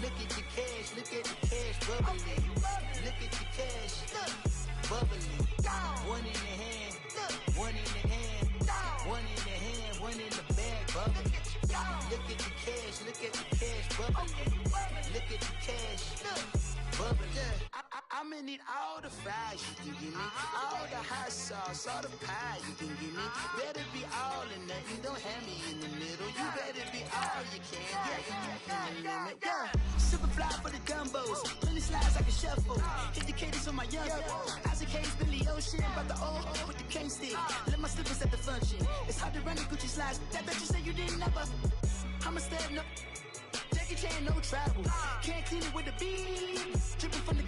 Look at the cash, bubbly. Look at the cash, bubbly. One in the hand, one in the hand, one in the hand, one in the bag, bubbly. Look at the cash, bubbly. Look at the cash, bubbly. I'ma need all the fries you can give me, all the hot sauce, all the pie you can give me. Better be all or nothing, don't have me in the middle. You better be all you can, yeah. Super fly for the dumbos, plenty slides I can shuffle. Hit the cadence on my young Isaac Hayes, Billy Ocean, about the old with the cane stick. Let my slippers at the function. It's hard to run the Gucci slides. That you say you didn't never. I'ma step no. Jackie Chan, no travel. Can't clean it with the beat. Dripping from the.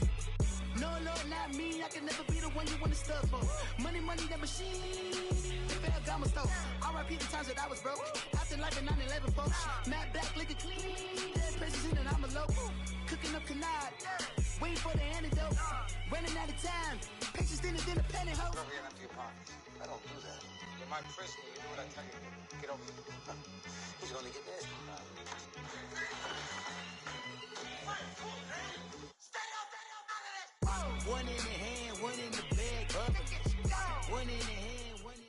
No, Lord, not me. I can never be the one you want to stuff for. Money, that machine. The BFGO stove. R.I.P. the times that I was broke. Acting like a 9/11 folks. Matte black, liquor clean. Dead presents in and I'm a local. Cooking up canard. Waiting for the antidote. Running out of time. Patience thinner than a pantyhose. Over here and empty your pockets. I don't do that. You might frisk me. You do what I tell you. Get over here. He's gonna get this. One in the hand, one in the bag, one in the hand, one in.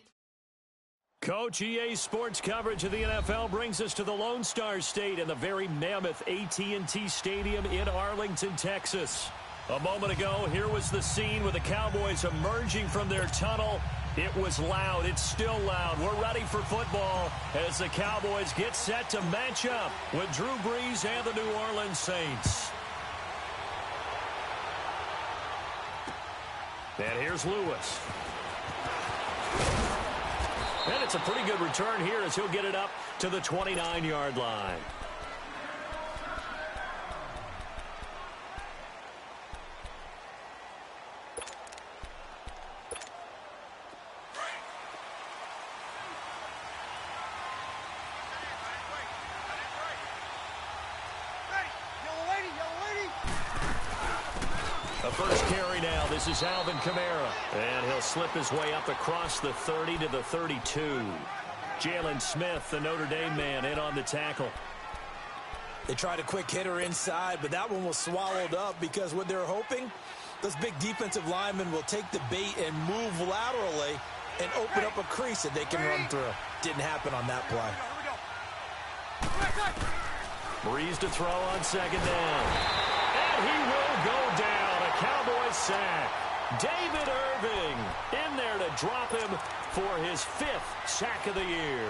Coach, EA Sports coverage of the NFL brings us to the Lone Star State in the very mammoth AT&T Stadium in Arlington, Texas. A moment ago, here was the scene with the Cowboys emerging from their tunnel. It was loud. It's still loud. We're ready for football as the Cowboys get set to match up with Drew Brees and the New Orleans Saints. And here's Lewis. And it's a pretty good return here as he'll get it up to the 29-yard line. The first carry now. This is Alvin Kamara. And he'll slip his way up across the 30 to the 32. Jalen Smith, the Notre Dame man, in on the tackle. They tried a quick hitter inside, but that one was swallowed up because what they're hoping, those big defensive linemen will take the bait and move laterally and open up a crease that they can run through. Didn't happen on that play. Brees to throw on second down. And he will go down. A Cowboys sack. David Irving in there to drop him for his 5th sack of the year.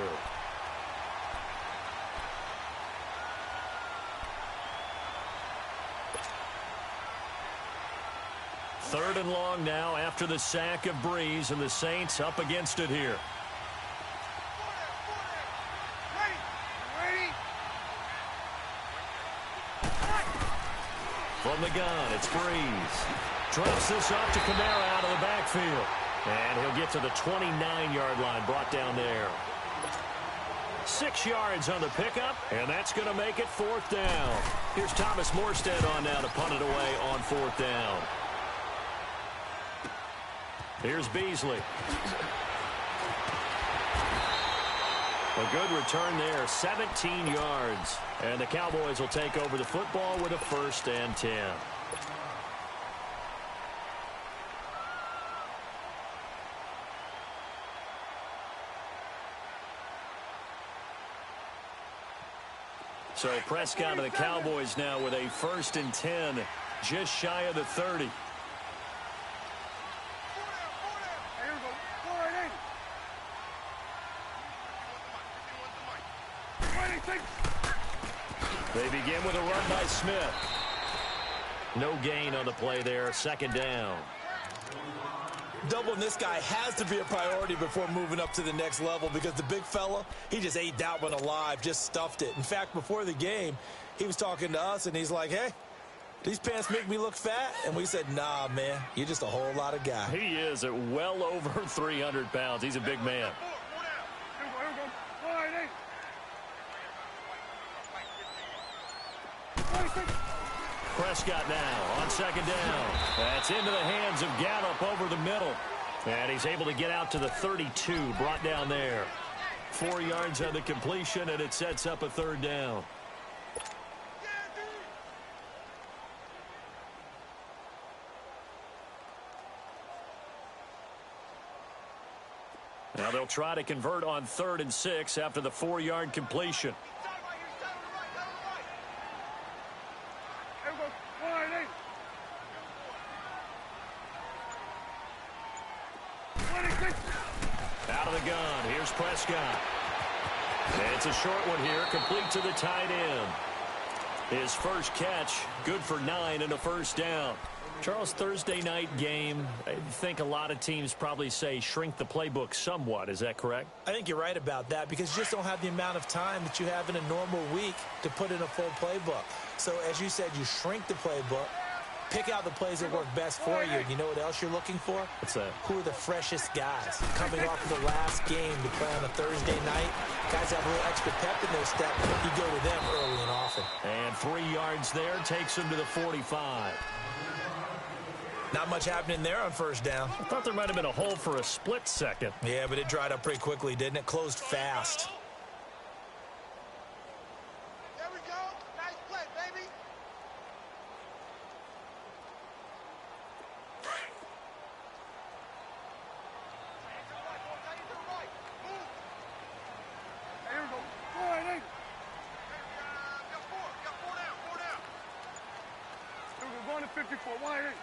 Third and long now after the sack of Brees, and the Saints up against it here. From the gun, it's Brees. Drops this off to Kamara out of the backfield. And he'll get to the 29-yard line, brought down there. 6 yards on the pickup, and that's going to make it 4th down. Here's Thomas Morstead on now to punt it away on 4th down. Here's Beasley. A good return there, 17 yards. And the Cowboys will take over the football with a 1st and 10. So Prescott and the Cowboys now with a 1st and 10, just shy of the 30. They begin with a run by Smith. No gain on the play there. 2nd down. Doubling this guy has to be a priority before moving up to the next level because the big fella, he just ate that one alive, just stuffed it. In fact, before the game, he was talking to us, and he's like, hey, these pants make me look fat? And we said, nah, man, you're just a whole lot of guy. He is at well over 300 pounds. He's a big man. Prescott now on 2nd down. That's into the hands of Gallup over the middle. And he's able to get out to the 32, brought down there. 4 yards on the completion, and it sets up a 3rd down. Now they'll try to convert on 3rd and 6 after the 4-yard completion. Out of the gun. Here's Prescott. It's a short one here, complete to the tight end. His first catch, good for 9 and a first down. Charles, Thursday night game, I think a lot of teams probably say shrink the playbook somewhat. Is that correct? I think you're right about that because you just don't have the amount of time that you have in a normal week to put in a full playbook. So, as you said, you shrink the playbook, pick out the plays that work best for you. And you know what else you're looking for? What's that? Who are the freshest guys coming off of the last game to play on a Thursday night? Guys have a little extra pep in their step. You go to them early and often. And 3 yards there takes him to the 45. Not much happening there on first down. I thought there might have been a hole for a split second. Yeah, but it dried up pretty quickly, didn't it? Closed fast. There we go. Nice play, baby. Here we go. All right, hey. Got four down. Here we go. Going to 54. Wide eight.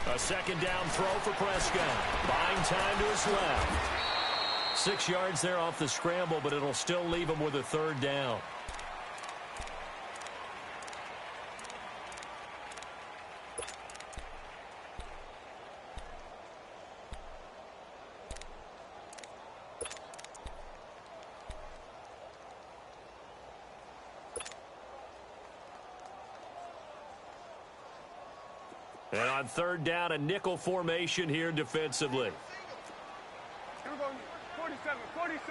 A second down throw for Prescott. Buying time to his left. 6 yards there off the scramble, but it'll still leave him with a 3rd down. And on 3rd down, a nickel formation here defensively. Here we go. 47. Let's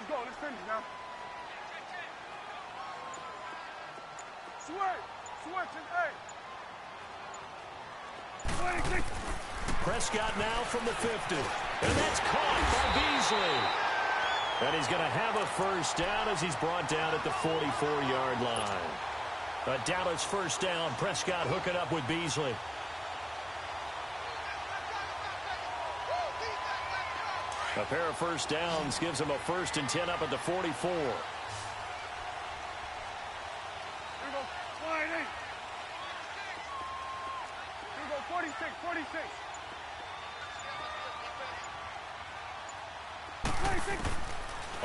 go. Let's finish now. Switch. Hey. 26. Prescott now from the 50. And that's caught by Beasley. And he's going to have a first down as he's brought down at the 44-yard line. A Dallas first down. Prescott hooking up with Beasley. A pair of first downs gives him a 1st and 10 up at the 44. Here we go. Wide eight. Here we go. 46. 26.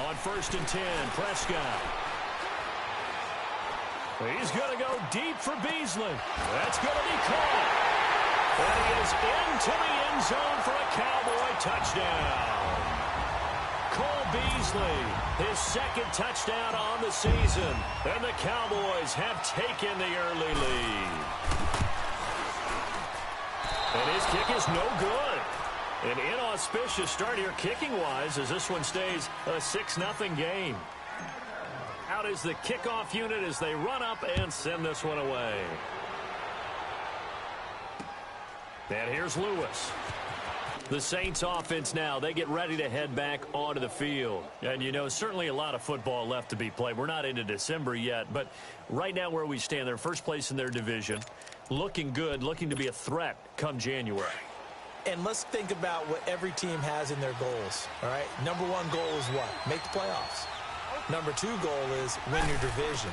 On 1st and 10, Prescott. He's going to go deep for Beasley. That's going to be caught. And he is into the end zone for a Cowboy touchdown. Cole Beasley, his 2nd touchdown on the season. And the Cowboys have taken the early lead. And his kick is no good. An inauspicious start here kicking-wise as this one stays a 6-0 game. Out is the kickoff unit as they run up and send this one away. And here's Lewis. The Saints offense now, they get ready to head back onto the field. And, you know, certainly a lot of football left to be played. We're not into December yet, but right now where we stand, they're first place in their division. Looking good, looking to be a threat come January. And let's think about what every team has in their goals, all right? Number 1 goal is what? Make the playoffs. Number 2 goal is win your division.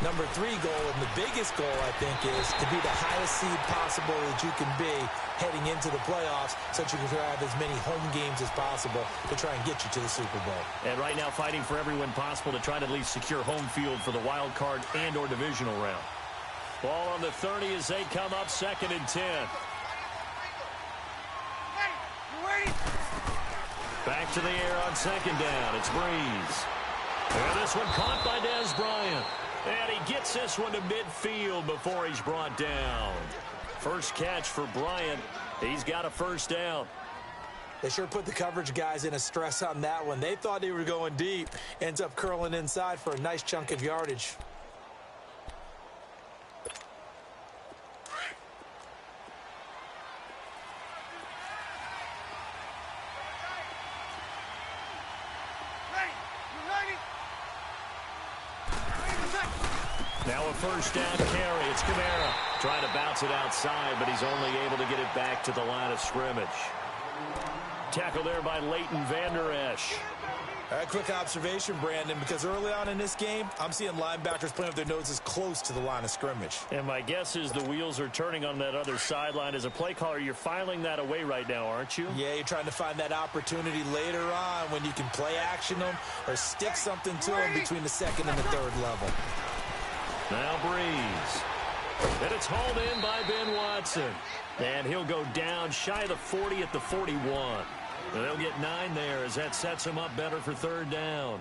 Number 3 goal, and the biggest goal, I think, is to be the highest seed possible that you can be heading into the playoffs so that you can have as many home games as possible to try and get you to the Super Bowl. And right now fighting for every win possible to try to at least secure home field for the wild card and or divisional round. Ball on the 30 as they come up 2nd and 10. Back to the air on 2nd down. It's Breeze. And this one caught by Dez Bryant. And he gets this one to midfield before he's brought down. First catch for Bryant. He's got a first down. They sure put the coverage guys in a stress on that one. They thought they were going deep. Ends up curling inside for a nice chunk of yardage. Now a first down carry. It's Kamara trying to bounce it outside, but he's only able to get it back to the line of scrimmage. Tackled there by Leighton Vander Esch. All right, quick observation, Brandon, because early on in this game, I'm seeing linebackers playing with their noses close to the line of scrimmage. And my guess is the wheels are turning on that other sideline. As a play caller, you're filing that away right now, aren't you? Yeah, you're trying to find that opportunity later on when you can play action them or stick something to them between the second and the third level. Now Breeze. And it's hauled in by Ben Watson. And he'll go down shy of the 40 at the 41. And they'll get 9 there as that sets him up better for third down.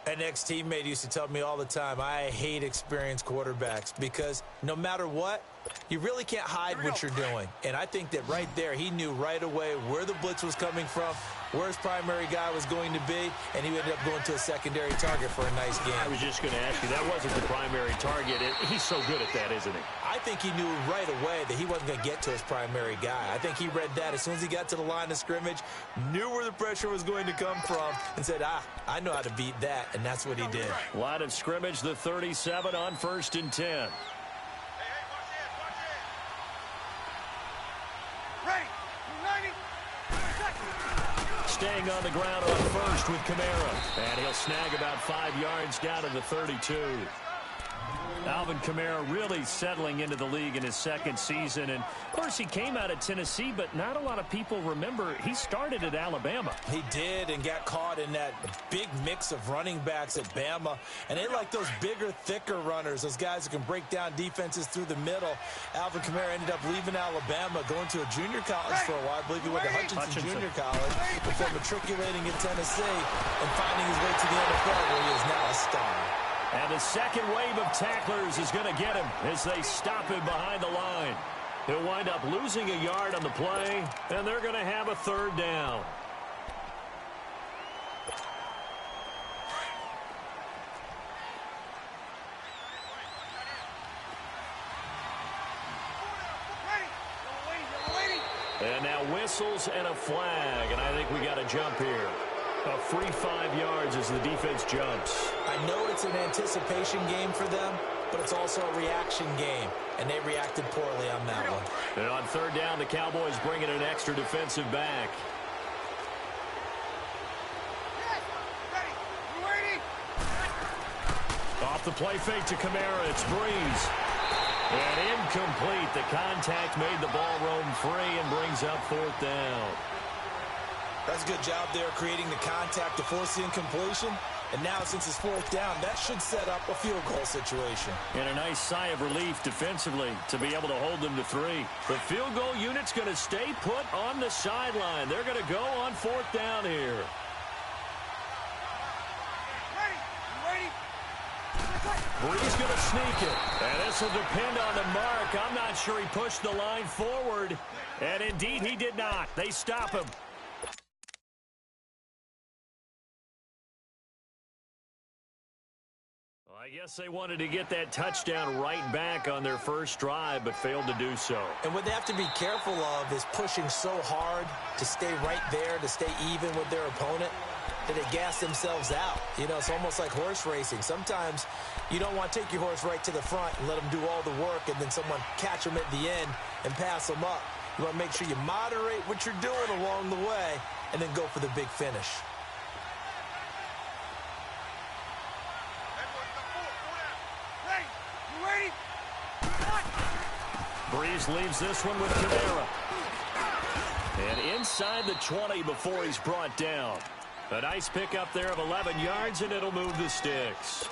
An ex-teammate used to tell me all the time, I hate experienced quarterbacks because no matter what, you really can't hide what you're doing. And I think that right there, he knew right away where the blitz was coming from, where his primary guy was going to be, and he ended up going to a secondary target for a nice game. I was just going to ask you, that wasn't the primary target. He's so good at that, isn't he? I think he knew right away that he wasn't going to get to his primary guy. I think he read that as soon as he got to the line of scrimmage, knew where the pressure was going to come from, and said, I know how to beat that, and that's what he did. Line of scrimmage, the 37 on 1st and 10. Staying on the ground on first with Kamara. And he'll snag about 5 yards down to the 32. Alvin Kamara really settling into the league in his second season. And, of course, he came out of Tennessee, but not a lot of people remember he started at Alabama. He did and got caught in that big mix of running backs at Bama. And they like those bigger, thicker runners, those guys who can break down defenses through the middle. Alvin Kamara ended up leaving Alabama, going to a junior college for a while. I believe he went to Hutchinson Junior College before matriculating in Tennessee and finding his way to the NFL where he is now a star. And the second wave of tacklers is going to get him as they stop him behind the line. He'll wind up losing a yard on the play, and they're going to have a third down. And now whistles and a flag, and I think we got a jump here. A free 5 yards as the defense jumps. I know it's an anticipation game for them, but it's also a reaction game, and they reacted poorly on that one. And on third down, the Cowboys bring in an extra defensive back. Off the play fake to Kamara, it's Breeze. And incomplete. The contact made the ball roam free and brings up 4th down. That's a good job there creating the contact to force the incompletion. And now since it's 4th down, that should set up a field goal situation. And a nice sigh of relief defensively to be able to hold them to 3. The field goal unit's going to stay put on the sideline. They're going to go on 4th down here. Breeze going to sneak it. And this will depend on the mark. I'm not sure he pushed the line forward. And indeed he did not. They stop him. I guess they wanted to get that touchdown right back on their first drive, but failed to do so. And what they have to be careful of is pushing so hard to stay right there, to stay even with their opponent, that they gas themselves out. You know, it's almost like horse racing. Sometimes you don't want to take your horse right to the front and let them do all the work and then someone catch them at the end and pass them up. You want to make sure you moderate what you're doing along the way and then go for the big finish. Breeze leaves this one with Kamara. And inside the 20 before he's brought down. A nice pickup there of 11 yards, and it'll move the sticks.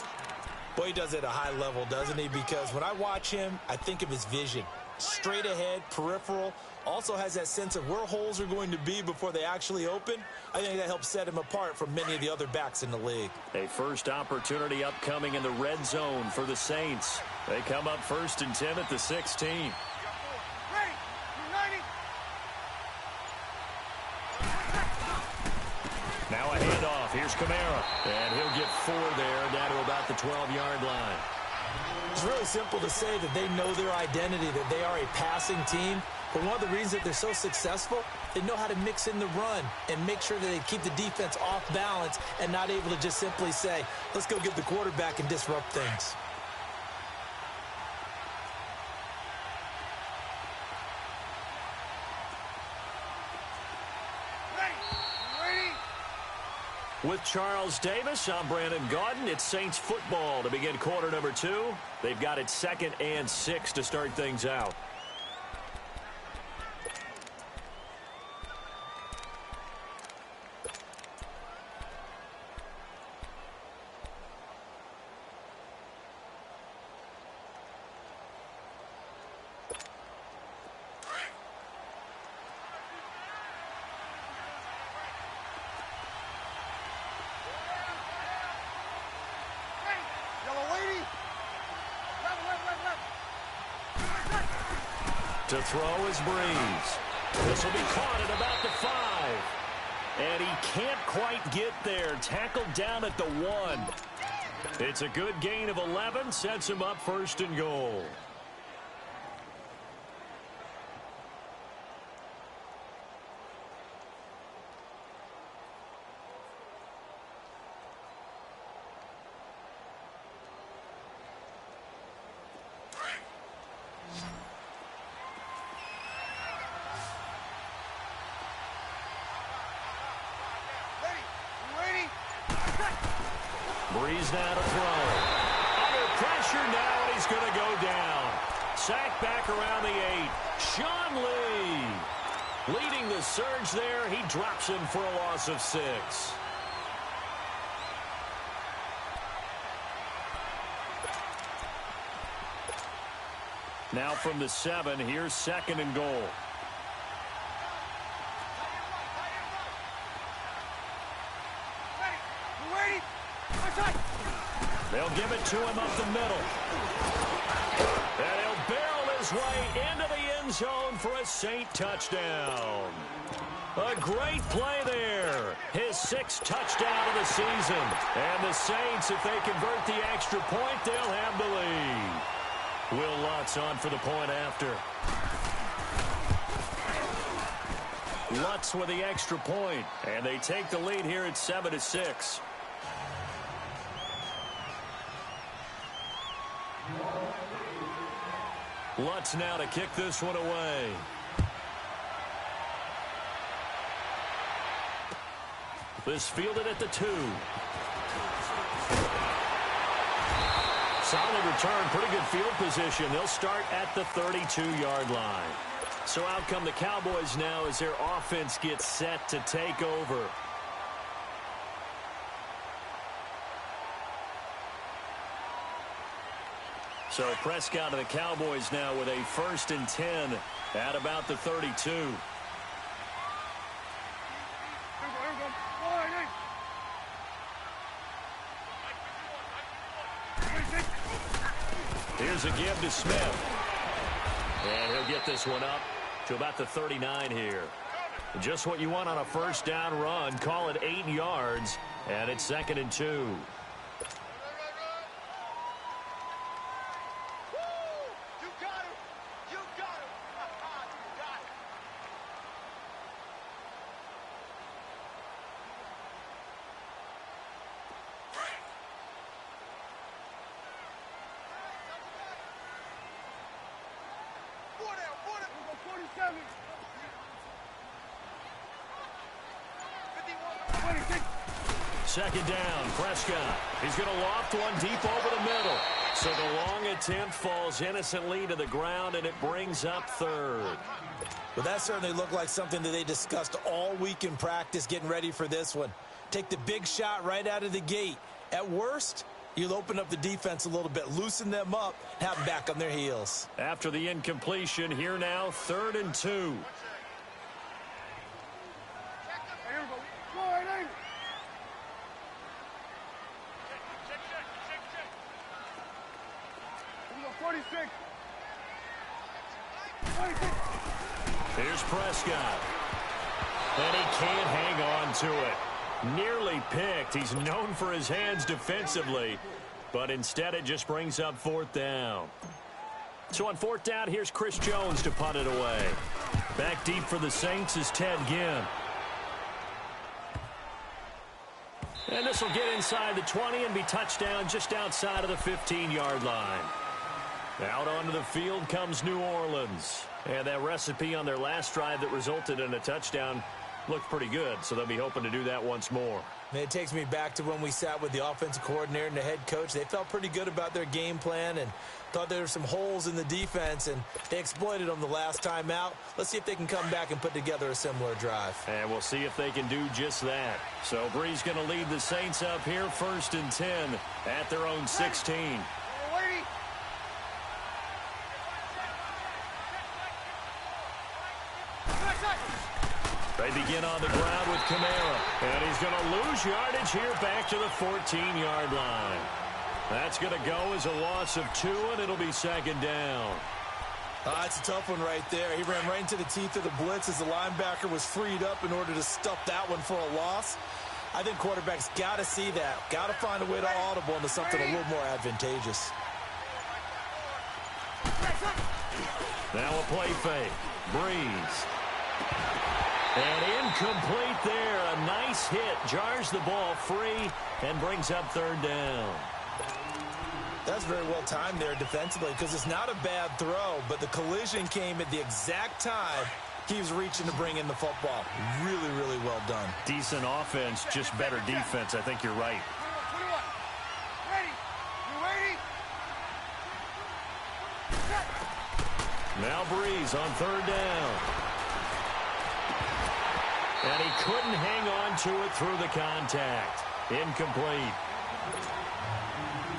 Boy, he does it at a high level, doesn't he? Because when I watch him, I think of his vision. Straight ahead, peripheral. Also has that sense of where holes are going to be before they actually open. I think that helps set him apart from many of the other backs in the league. A first opportunity upcoming in the red zone for the Saints. They come up 1st and 10 at the 16. Now a handoff. Here's Kamara. And he'll get 4 there, down to about the 12-yard line. It's really simple to say that they know their identity, that they are a passing team. But one of the reasons that they're so successful, they know how to mix in the run and make sure that they keep the defense off balance and not able to just simply say, let's go get the quarterback and disrupt things. With Charles Davis, I'm Brandon Gaudin. It's Saints football to begin quarter number 2. They've got it 2nd and 6 to start things out. To throw is Breeze. This will be caught at about the 5. And he can't quite get there. Tackled down at the 1. It's a good gain of 11. Sets him up 1st and goal. Breeze now to throw. Under pressure now, and he's going to go down. Sacked back around the 8. Sean Lee leading the surge there. He drops him for a loss of 6. Now from the 7, here's 2nd and goal. They'll give it to him up the middle. And he'll barrel his way into the end zone for a Saint touchdown. A great play there. His 6th touchdown of the season. And the Saints, if they convert the extra point, they'll have the lead. Will Lutz on for the point after. Lutz with the extra point. And they take the lead here at 7-6. Lutz now to kick this one away. This fielded at the 2. Solid return, pretty good field position. They'll start at the 32-yard line. So out come the Cowboys now as their offense gets set to take over. So Prescott and the Cowboys now with a 1st and 10 at about the 32. Here's a give to Smith. And he'll get this one up to about the 39 here. Just what you want on a 1st down run. Call it 8 yards. And it's 2nd and 2. Second down, Prescott. He's going to loft one deep over the middle. So the long attempt falls innocently to the ground, and it brings up 3rd. Well, that certainly looked like something that they discussed all week in practice getting ready for this one. Take the big shot right out of the gate. At worst, you'll open up the defense a little bit, loosen them up, have them back on their heels. After the incompletion, here now, 3rd and 2. Here's Prescott. And he can't hang on to it. Nearly picked. He's known for his hands defensively, but instead it just brings up 4th down. So on 4th down, here's Chris Jones to punt it away. Back deep for the Saints is Ted Ginn. And this will get inside the 20 and be touchdown just outside of the 15-yard line. Out onto the field comes New Orleans. And that recipe on their last drive that resulted in a touchdown looked pretty good, so they'll be hoping to do that once more. And it takes me back to when we sat with the offensive coordinator and the head coach. They felt pretty good about their game plan and thought there were some holes in the defense, and they exploited them the last time out. Let's see if they can come back and put together a similar drive. And we'll see if they can do just that. So Bree's going to lead the Saints up here 1st and 10 at their own 16. They begin on the ground with Kamara. And he's going to lose yardage here back to the 14-yard line. That's going to go as a loss of 2, and it'll be 2nd down. It's a tough one right there. He ran right into the teeth of the blitz as the linebacker was freed up in order to stuff that one for a loss. I think quarterbacks got to see that. Got to find a way to audible into something a little more advantageous. Now a play fake. Breeze. And incomplete there. A nice hit. Jars the ball free and brings up 3rd down. That's very well timed there defensively because it's not a bad throw, but the collision came at the exact time he was reaching to bring in the football. Really, really well done. Decent offense, just better defense. I think you're right. Now Breeze on 3rd down. And he couldn't hang on to it through the contact. Incomplete.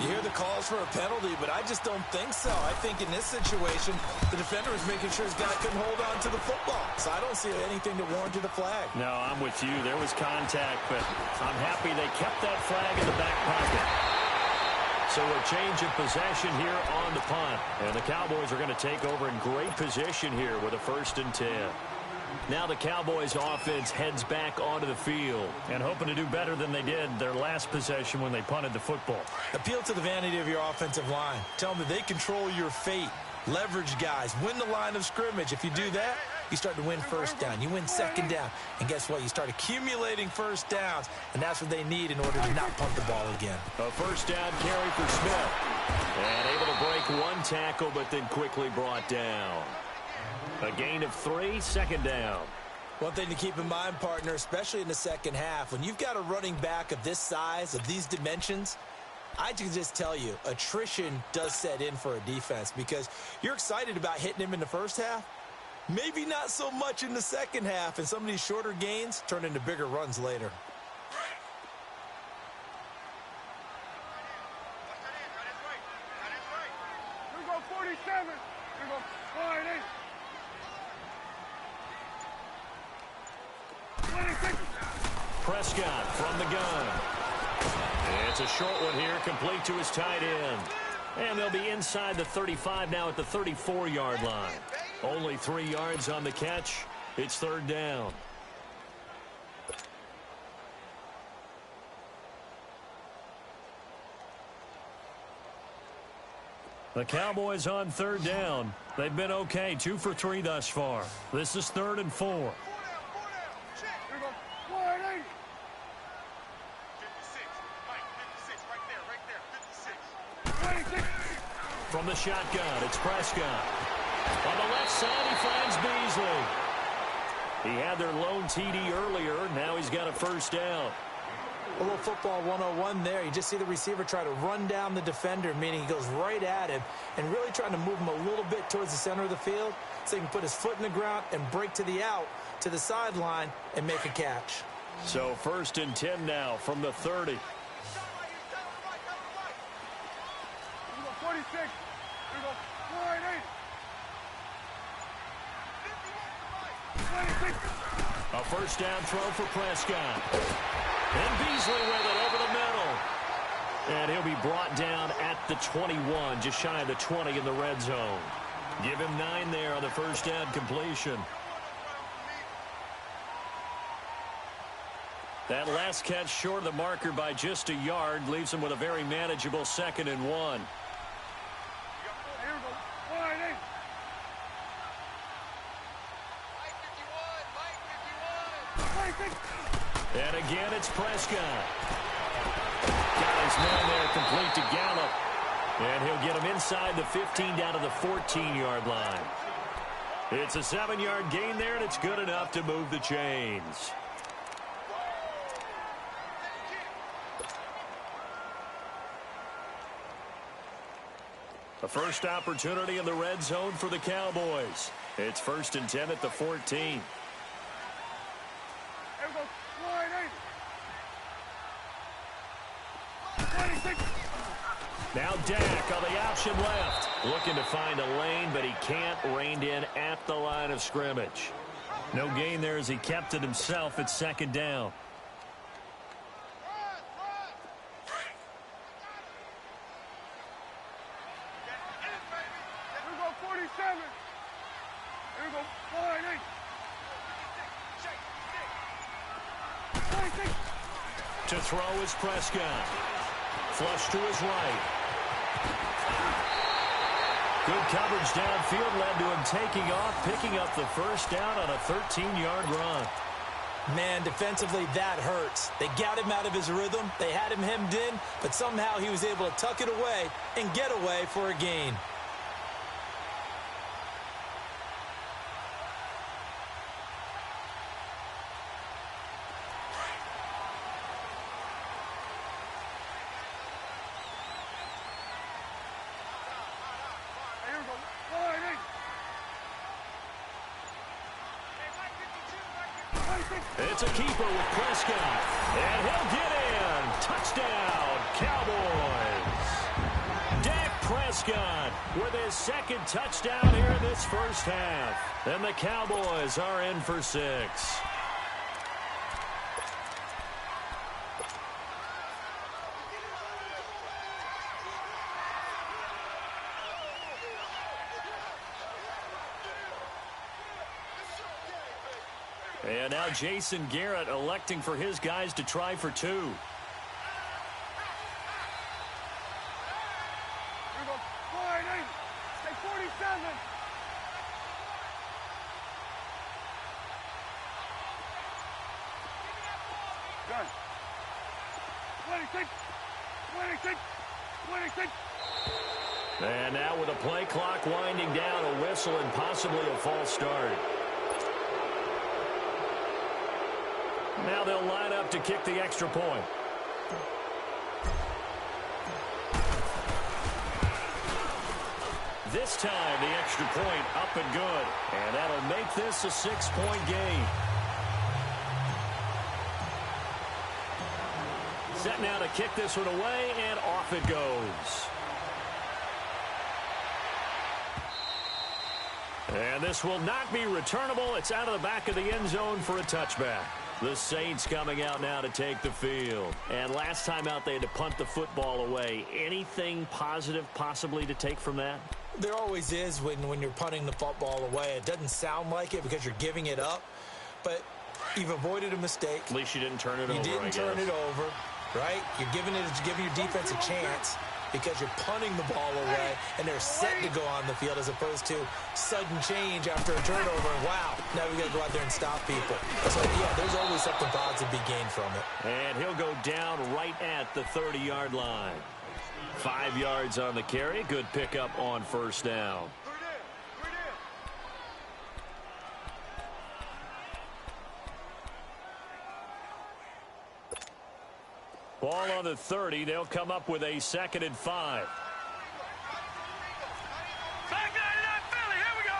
You hear the calls for a penalty, but I just don't think so. I think in this situation, the defender was making sure his guy couldn't hold on to the football. So I don't see anything to warrant the flag. No, I'm with you. There was contact, but I'm happy they kept that flag in the back pocket. So a change of possession here on the punt. And the Cowboys are going to take over in great position here with a 1st and 10. Now the Cowboys offense heads back onto the field and hoping to do better than they did their last possession when they punted the football. Appeal to the vanity of your offensive line. Tell them that they control your fate. Leverage guys. Win the line of scrimmage. If you do that, you start to win 1st down. You win 2nd down. And guess what? You start accumulating 1st downs, and that's what they need in order to not punt the ball again. A 1st down carry for Smith. And able to break one tackle, but then quickly brought down. A gain of 3, 2nd down. One thing to keep in mind, partner, especially in the second half, when you've got a running back of this size, of these dimensions, I can just tell you, attrition does set in for a defense because you're excited about hitting him in the first half. Maybe not so much in the second half, and some of these shorter gains turn into bigger runs later. Here we go, 47. Here we go, 48. Prescott from the gun. It's a short one here, complete to his tight end. And they'll be inside the 35 now at the 34-yard line. Only 3 yards on the catch. It's 3rd down. The Cowboys on 3rd down. They've been okay, 2 for 3 thus far. This is 3rd and 4. From the shotgun, it's Prescott. On the left side, he finds Beasley. He had their lone TD earlier. Now he's got a 1st down. A little football 101 there. You just see the receiver try to run down the defender, meaning he goes right at him and really trying to move him a little bit towards the center of the field so he can put his foot in the ground and break to the out, to the sideline, and make a catch. So 1st and 10 now from the 30. 46. Here we go, 48. 26. A 1st down throw for Prescott. And Beasley with it over the middle. And he'll be brought down at the 21, just shy of the 20 in the red zone. Give him 9 there on the 1st down completion. That last catch short of the marker by just a yard leaves him with a very manageable 2nd and 1. And again, it's Prescott. Got his man there, complete to Gallup. And he'll get him inside the 15 down to the 14-yard line. It's a 7-yard gain there, and it's good enough to move the chains. The first opportunity in the red zone for the Cowboys. It's 1st and 10 at the 14. Here we go. 26. Now Dak on the option left. Looking to find a lane, but he can't. Reined in at the line of scrimmage. No gain there as he kept it himself at 2nd down. Here we go. 47. Here we go. 26. To throw is Prescott. Flush to his right. Good coverage downfield led to him taking off, picking up the first down on a 13-yard run. Man, defensively, that hurts. They got him out of his rhythm. They had him hemmed in, but somehow he was able to tuck it away and get away for a gain. Here we go. 26. It's a keeper with Prescott. And he'll get in. Touchdown, Cowboys. Dak Prescott with his 2nd touchdown here in this first half. And the Cowboys are in for 6. And now Jason Garrett electing for his guys to try for 2. Here we go. 48. Take 47. Done. 26. 26. 26. And now with a play clock winding down, a whistle and possibly a false start. Now they'll line up to kick the extra point. This time, the extra point up and good. And that'll make this a 6-point game. Set now to kick this one away, and off it goes. And this will not be returnable. It's out of the back of the end zone for a touchback. The Saints coming out now to take the field. And last time out, they had to punt the football away. Anything positive possibly to take from that? There always is when you're punting the football away. It doesn't sound like it because you're giving it up, but you've avoided a mistake. At least you didn't turn it over, You didn't turn it over, right? You're giving your defense a chance because you're punting the ball away, and they're set to go on the field as opposed to sudden change after a turnover. Wow, now we got to go out there and stop people. So, yeah, there's always something positive to be gained from it. And he'll go down right at the 30-yard line. 5 yards on the carry. Good pickup on first down. Ball on the 30. They'll come up with a 2nd and 5. Back 99 Philly. Here we go.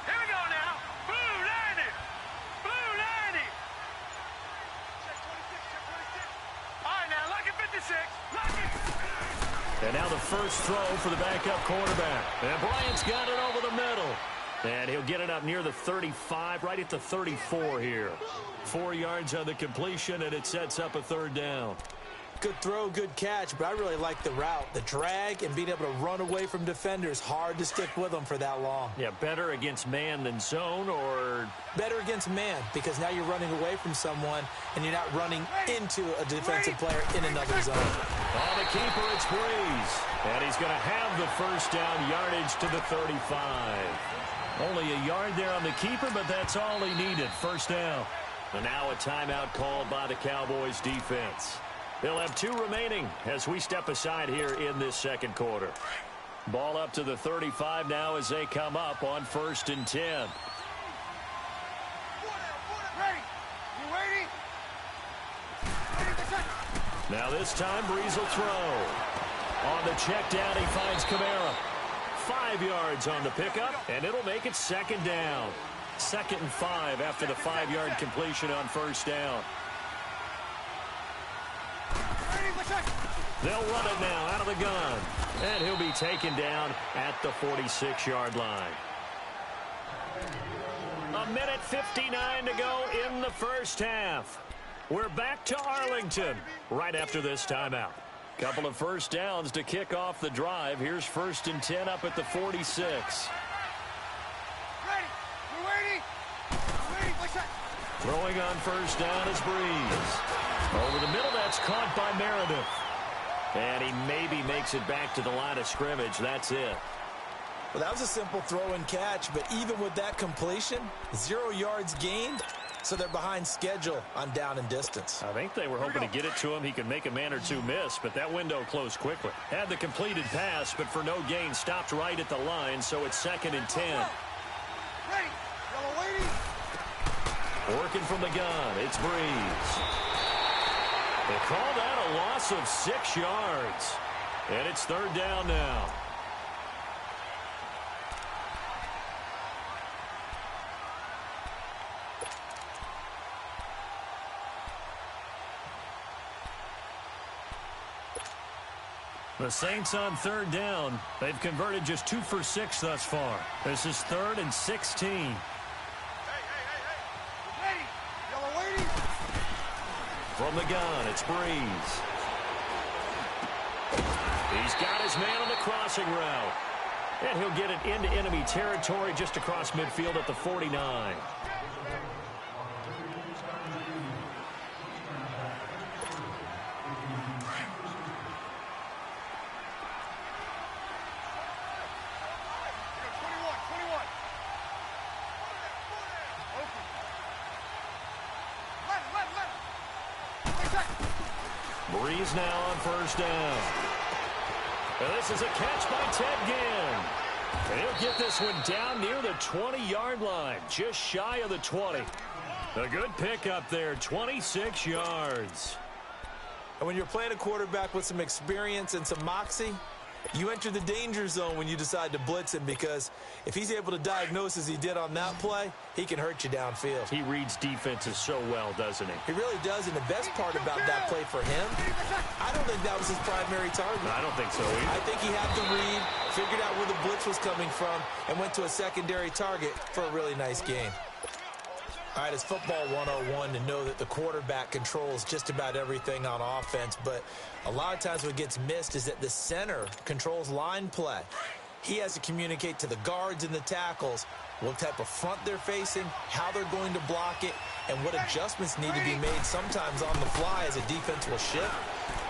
Here we go now. Blue 90. Blue 90. Check 26. Check 26. All right, now lock it 56. Lock it. And now the first throw for the backup quarterback. And Bryant's got it over the middle. And he'll get it up near the 35, right at the 34 here. 4 yards on the completion, and it sets up a 3rd down. Good throw, good catch, but I really like the route. The drag and being able to run away from defenders. Hard to stick with them for that long. Yeah, better against man than zone, or better against man because now you're running away from someone and you're not running into a defensive player in another zone. On the keeper, it's Breeze. And he's going to have the first down, yardage to the 35. Only a yard there on the keeper, but that's all he needed. First down. And now a timeout called by the Cowboys defense. They'll have 2 remaining as we step aside here in this 2nd quarter. Ball up to the 35 now as they come up on 1st and 10. Ready. You ready? Ready to check. Now this time, Breeze will throw. On the check down, he finds Kamara. 5 yards on the pickup, and it'll make it second down. 2nd and 5 after the 5-yard completion on first down. They'll run it now out of the gun. And he'll be taken down at the 46-yard line. 1:59 to go in the first half. We're back to Arlington right after this timeout. Couple of first downs to kick off the drive. Here's 1st and 10 up at the 46. Ready. We're waiting. What's that? Throwing on first down is Breeze. Over the middle, that's caught by Meredith. And he maybe makes it back to the line of scrimmage. That's it. Well, that was a simple throw and catch, but even with that completion, 0 yards gained, so they're behind schedule on down and distance. I think they were hoping to get it to him. He could make a man or two miss, but that window closed quickly. Had the completed pass, but for no gain, stopped right at the line, so it's 2nd and 10. Ready. Yellow waiting. Working from the gun, it's Breeze. They call that a loss of 6 yards. And it's 3rd down now. The Saints on 3rd down. They've converted just 2 for 6 thus far. This is 3rd and 16. Hey. Ready. Yellow waiting. From the gun, it's Breeze. He's got his man on the crossing route. And he'll get it into enemy territory just across midfield at the 49. Breeze now on first down. And this is a catch by Ted Ginn. And he'll get this one down near the 20-yard line, just shy of the 20. A good pickup there, 26 yards. And when you're playing a quarterback with some experience and some moxie, you enter the danger zone when you decide to blitz him, because if he's able to diagnose as he did on that play, he can hurt you downfield. He reads defenses so well, doesn't he? He really does, and the best part about that play for him, I don't think that was his primary target. I don't think so either. I think he had to read, figured out where the blitz was coming from, and went to a secondary target for a really nice gain. All right, it's football 101 to know that the quarterback controls just about everything on offense, but a lot of times what gets missed is that the center controls line play. He has to communicate to the guards and the tackles what type of front they're facing, how they're going to block it, and what adjustments need to be made sometimes on the fly as a defense will shift.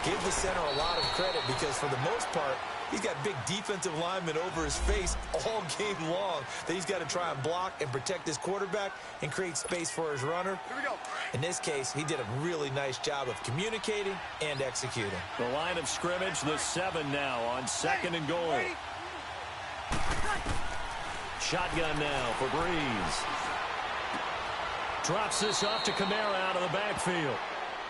Give the center a lot of credit, because for the most part, he's got big defensive linemen over his face all game long that he's got to try and block and protect his quarterback and create space for his runner. Here we go. In this case, he did a really nice job of communicating and executing. The line of scrimmage, the 7 now on 2nd and goal. Shotgun now for Breeze. Drops this off to Kamara out of the backfield.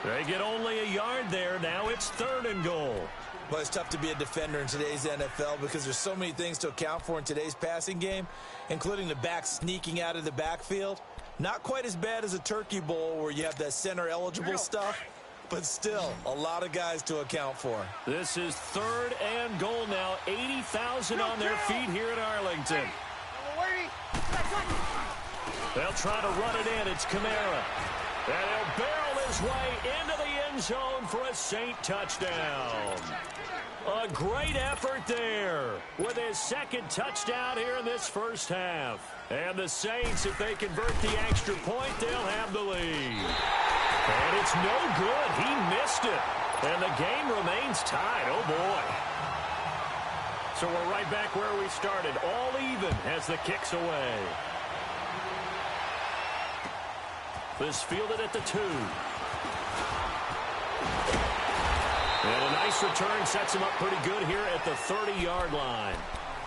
They get only a yard there. Now it's 3rd and goal. Well, it's tough to be a defender in today's NFL because there's so many things to account for in today's passing game, including the back sneaking out of the backfield. Not quite as bad as a turkey bowl where you have that center-eligible stuff, but still a lot of guys to account for. This is 3rd and goal now. 80,000 on their feet here at Arlington. They'll try to run it in. It's Kamara. And he'll barrel his way into the end zone for a Saint touchdown. A great effort there with his 2nd touchdown here in this first half. And the Saints, if they convert the extra point, they'll have the lead. And it's no good. He missed it. And the game remains tied. Oh, boy. So we're right back where we started. All even as the kick's away. This fielded at the 2. And a nice return sets him up pretty good here at the 30-yard line.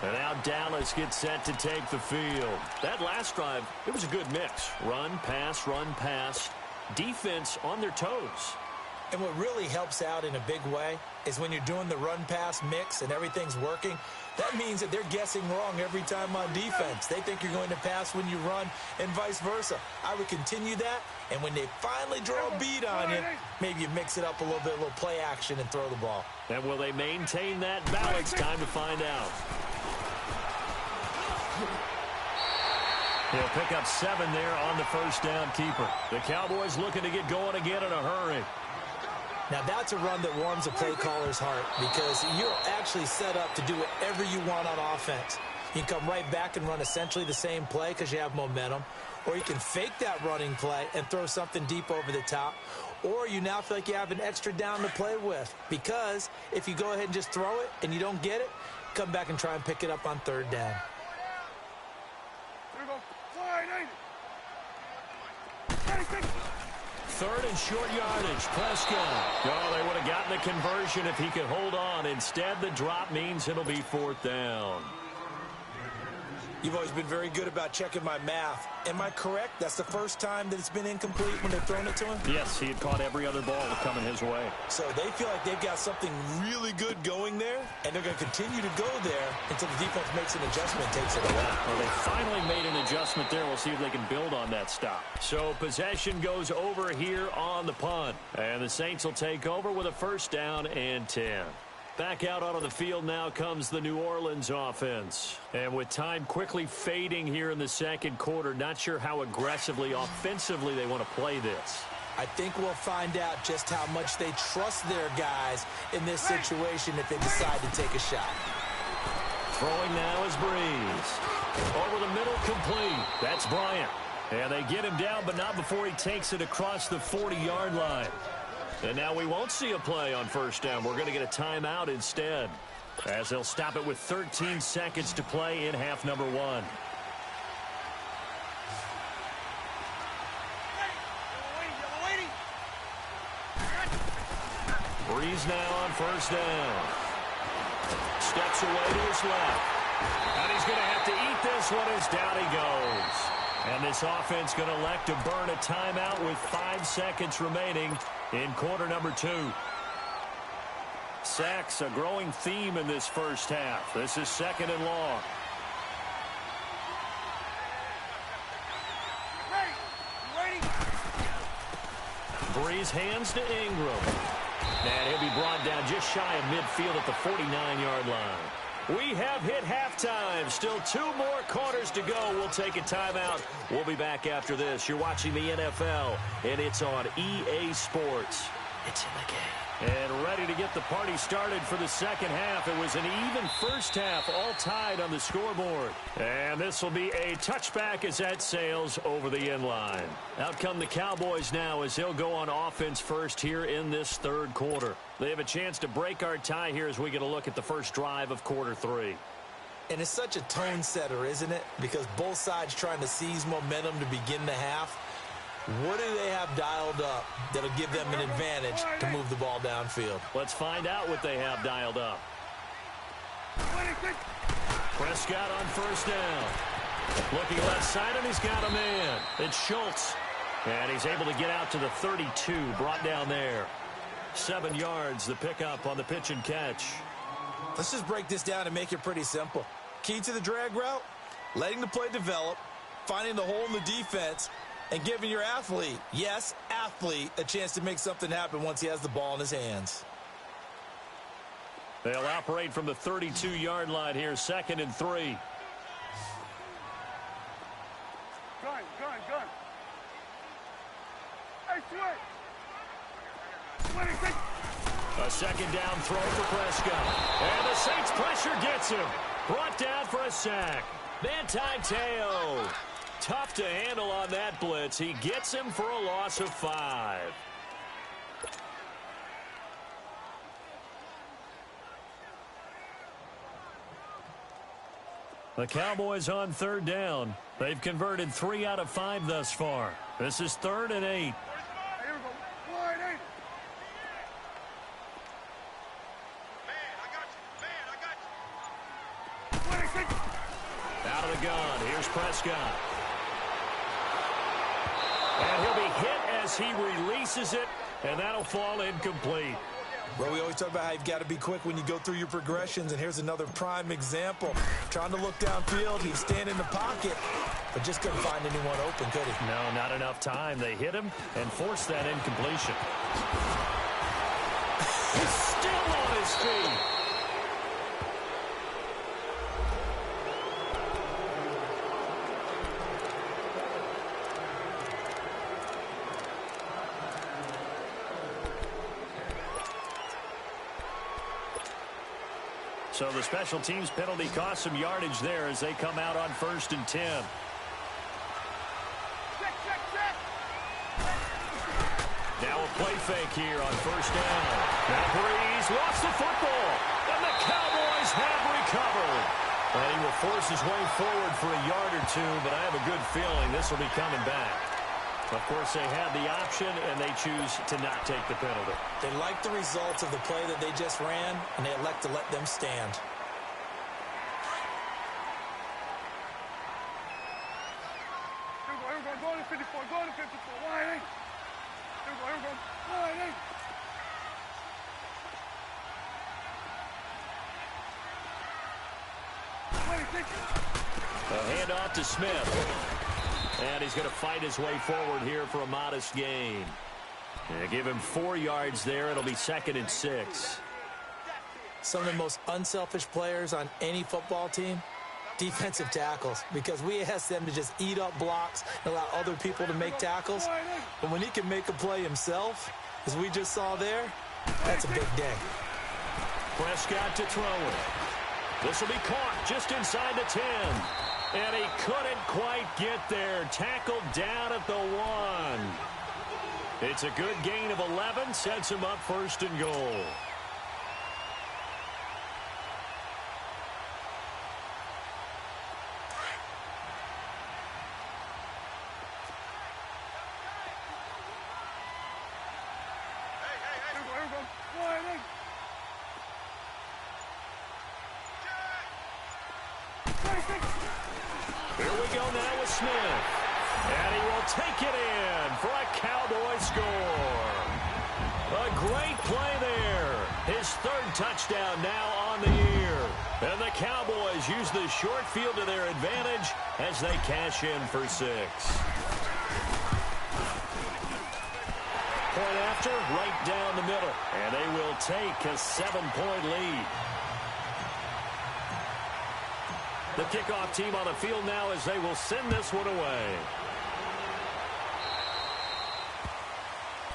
And now Dallas gets set to take the field. That last drive, it was a good mix. Run, pass, defense on their toes. And what really helps out in a big way is when you're doing the run-pass mix and everything's working, that means that they're guessing wrong every time on defense. They think you're going to pass when you run and vice versa. I would continue that, and when they finally draw a beat on you, maybe you mix it up a little bit, a little play action, and throw the ball. And will they maintain that balance? Time to find out. He'll pick up 7 there on the first down keeper. The Cowboys looking to get going again in a hurry. Now, that's a run that warms a play caller's heart because you're actually set up to do whatever you want on offense. You can come right back and run essentially the same play because you have momentum, or you can fake that running play and throw something deep over the top, or you now feel like you have an extra down to play with because if you go ahead and just throw it and you don't get it, come back and try and pick it up on third down. Third and short yardage. Prescott. Oh, they would have gotten the conversion if he could hold on. Instead, the drop means it'll be fourth down. You've always been very good about checking my math. Am I correct? That's the first time that it's been incomplete when they've thrown it to him? Yes, he had caught every other ball coming his way. So they feel like they've got something really good going there, and they're going to continue to go there until the defense makes an adjustment and takes it away. Well, they finally made an adjustment there. We'll see if they can build on that stop. So possession goes over here on the punt. And the Saints will take over with a first down and 10. Back out onto the field now comes the New Orleans offense. And with time quickly fading here in the second quarter, not sure how aggressively, offensively they want to play this. I think we'll find out just how much they trust their guys in this situation if they decide to take a shot. Throwing now is Breeze. Over the middle, complete. That's Bryant. And they get him down, but not before he takes it across the 40-yard line. And now we won't see a play on first down. We're going to get a timeout instead, as they'll stop it with 13 seconds to play in half number 1. Breeze now on first down. Steps away to his left. And he's going to have to eat this one as down he goes. And this offense going to elect to burn a timeout with 5 seconds remaining in quarter number 2. Sacks, a growing theme in this first half. This is second and long. Breeze hands to Ingram. And he'll be brought down just shy of midfield at the 49-yard line. We have hit halftime. Still 2 more quarters to go. We'll take a timeout. We'll be back after this. You're watching the NFL, and it's on EA Sports. It's in the game. And ready to get the party started for the second half. It was an even first half, all tied on the scoreboard. And this will be a touchback as that sails over the end line. Out come the Cowboys now as they'll go on offense first here in this third quarter. They have a chance to break our tie here as we get a look at the first drive of quarter 3. And it's such a tone setter, isn't it? Because both sides trying to seize momentum to begin the half. What do they have dialed up that'll give them an advantage to move the ball downfield? Let's find out what they have dialed up. Prescott on first down. Looking left side, and he's got a man. It's Schultz. And he's able to get out to the 32, brought down there. 7 yards, the pickup on the pitch and catch. Let's just break this down and make it pretty simple. Key to the drag route, letting the play develop, finding the hole in the defense, and giving your athlete, yes, athlete, a chance to make something happen once he has the ball in his hands. They'll operate from the 32-yard line here, 2nd and 3. Gun. Hey, switch. A second down throw for Prescott. And the Saints pressure gets him. Brought down for a sack. Manti Te'o. Tough to handle on that blitz. He gets him for a loss of 5. The Cowboys on third down. They've converted 3 out of 5 thus far. This is 3rd and 8. Out of the gun, here's Prescott. And he'll be hit as he releases it. and that'll fall incomplete. Well, we always talk about how you've got to be quick when you go through your progressions, and here's another prime example. Trying to look downfield, he's standing in the pocket, but just couldn't find anyone open, could he? No, not enough time. They hit him and forced that incompletion. He's still on his feet. So the special teams penalty cost some yardage there as they come out on 1st and 10. Now a play fake here on 1st down. Now Breeze lost the football, and the Cowboys have recovered. And he will force his way forward for a yard or two, but I have a good feeling this will be coming back. Of course, they have the option, and they choose to not take the penalty. They like the results of the play that they just ran, and they elect to let them stand. Here we go, go to 54, go to 54, wide eight. Here we go, wide eight. A handoff to Smith. And he's going to fight his way forward here for a modest gain. Give him 4 yards there. It'll be 2nd and 6. Some of the most unselfish players on any football team, defensive tackles, because we ask them to just eat up blocks and allow other people to make tackles. But when he can make a play himself, as we just saw there, that's a big day. Prescott to throw it. This will be caught just inside the 10. And he couldn't quite get there. Tackled down at the 1. It's a good gain of 11. Sets him up 1st and goal. Here we go now with Smith. And he will take it in for a Cowboy score. A great play there. His 3rd touchdown now on the year. And the Cowboys use the short field to their advantage as they cash in for 6. Point after, right down the middle. And they will take a 7-point lead. The kickoff team on the field now as they will send this one away.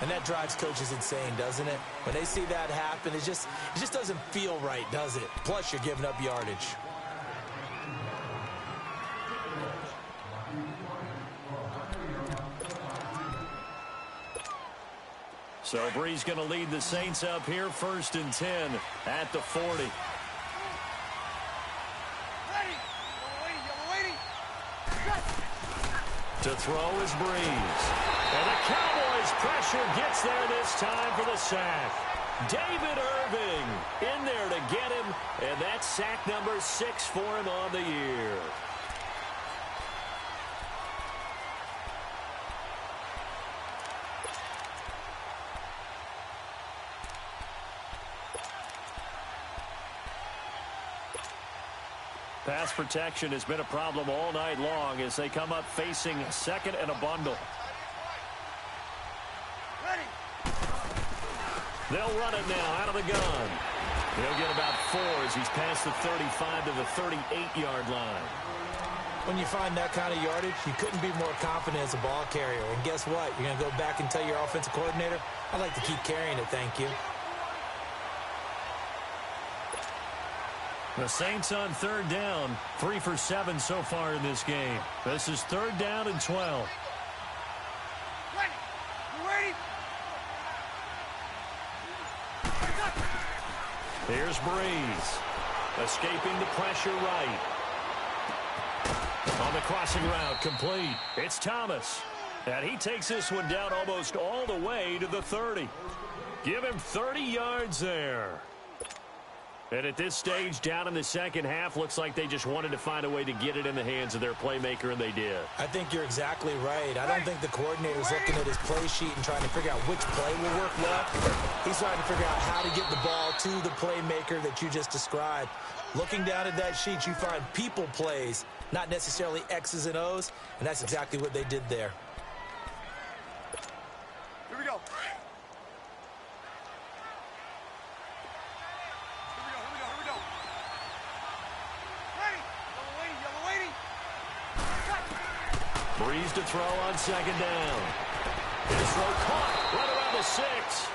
And that drives coaches insane, doesn't it? When they see that happen, it just doesn't feel right, does it? Plus, you're giving up yardage. So Bree's going to lead the Saints up here, 1st and 10 at the 40. To throw is Breeze. And the Cowboys pressure gets there this time for the sack. David Irving in there to get him, and that's sack number 6 for him on the year. Pass protection has been a problem all night long as they come up facing 2nd and a bundle. They'll run it now out of the gun. He'll get about 4 as he's past the 35 to the 38-yard line. When you find that kind of yardage, you couldn't be more confident as a ball carrier. And guess what? You're going to go back and tell your offensive coordinator, I'd like to keep carrying it, thank you. The Saints on 3rd down, 3 for 7 so far in this game. This is 3rd down and 12. Ready? Here's Breeze, escaping the pressure right. On the crossing route, complete. It's Thomas, and he takes this one down almost all the way to the 30. Give him 30 yards there. And at this stage, down in the second half, looks like they just wanted to find a way to get it in the hands of their playmaker, and they did. I think you're exactly right. I don't think the coordinator's looking at his play sheet and trying to figure out which play will work well. He's trying to figure out how to get the ball to the playmaker that you just described. Looking down at that sheet, you find people plays, not necessarily X's and O's, and that's exactly what they did there. Here we go. Breeze to throw on second down. His throw caught right around the 6.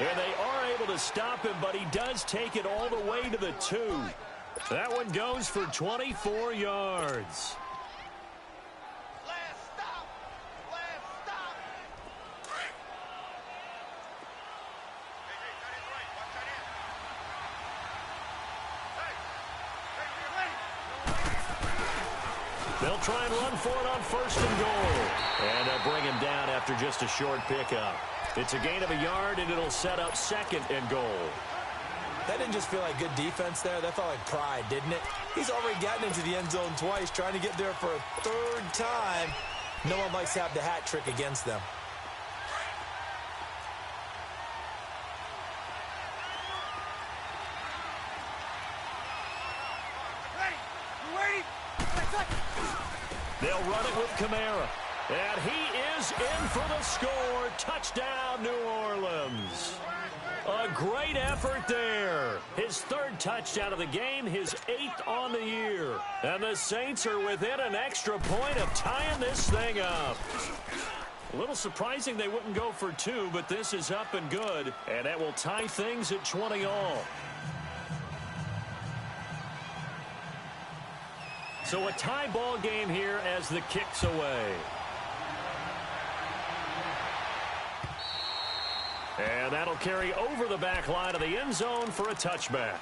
And they are able to stop him, but he does take it all the way to the 2. That one goes for 24 yards. Last stop. Last stop. Hey, tight end right. Watch tight end. Hey, They'll try and run for it on first and goal. And they'll bring him down after just a short pickup. It's a gain of a yard, and it'll set up second and goal. That didn't just feel like good defense there. That felt like pride, didn't it? He's already gotten into the end zone twice, trying to get there for a third time. No one likes to have the hat trick against them. They'll run it with Kamara. And he is in for the score. Touchdown, New Orleans. A great effort there. His third touchdown of the game, his 8th on the year. And the Saints are within an extra point of tying this thing up. A little surprising they wouldn't go for 2, but this is up and good. And that will tie things at 20 all. So a tie ball game here as the kick's away. And that'll carry over the back line of the end zone for a touchback.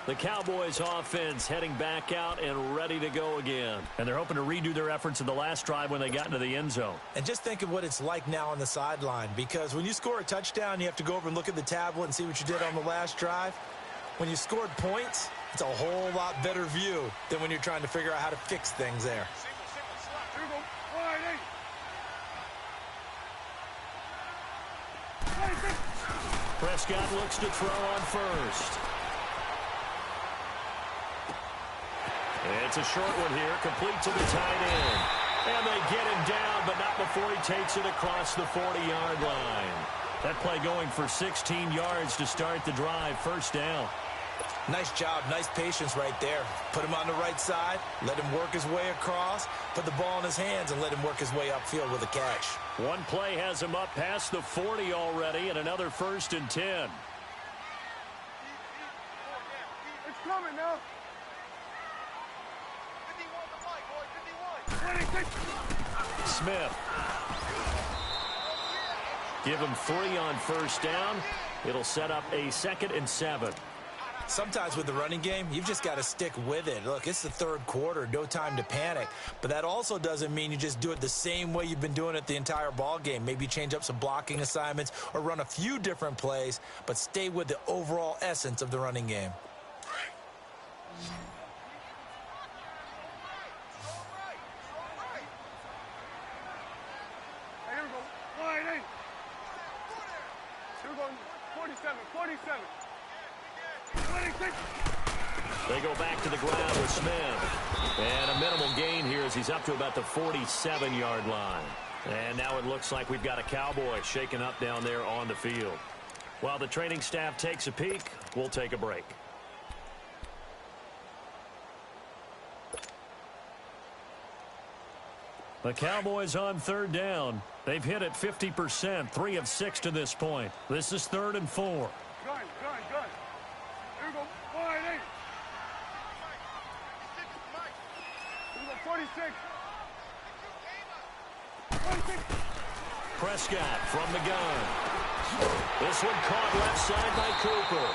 The Cowboys offense heading back out and ready to go again. And they're hoping to redo their efforts in the last drive when they got into the end zone. And just think of what it's like now on the sideline, because when you score a touchdown, you have to go over and look at the tablet and see what you did on the last drive. When you scored points, it's a whole lot better view than when you're trying to figure out how to fix things there. Prescott looks to throw on first. It's a short one here, complete to the tight end. And they get him down, but not before he takes it across the 40-yard line. That play going for 16 yards to start the drive, first down. Nice job, nice patience right there. Put him on the right side, let him work his way across, put the ball in his hands, and let him work his way upfield with a catch. One play has him up past the 40 already, and another 1st and 10. It's coming now. 51 the fight, boy. 51. Smith. Give him 3 on first down. It'll set up a 2nd and 7. Sometimes with the running game, you've just got to stick with it. Look, it's the third quarter, no time to panic. But that also doesn't mean you just do it the same way you've been doing it the entire ball game. Maybe change up some blocking assignments or run a few different plays, but stay with the overall essence of the running game. Here we go. Wide eight. Here we go. 47. 47. 26. They go back to the ground with Smith. And a minimal gain here as he's up to about the 47-yard line. And now it looks like we've got a Cowboy shaken up down there on the field. While the training staff takes a peek, we'll take a break. The Cowboys on third down. They've hit it 50%, 3 of 6 to this point. This is 3rd and 4. Gun. Here we go. Wide eight. Here we go. 46. 46. Prescott from the gun. This one caught left side by Cooper.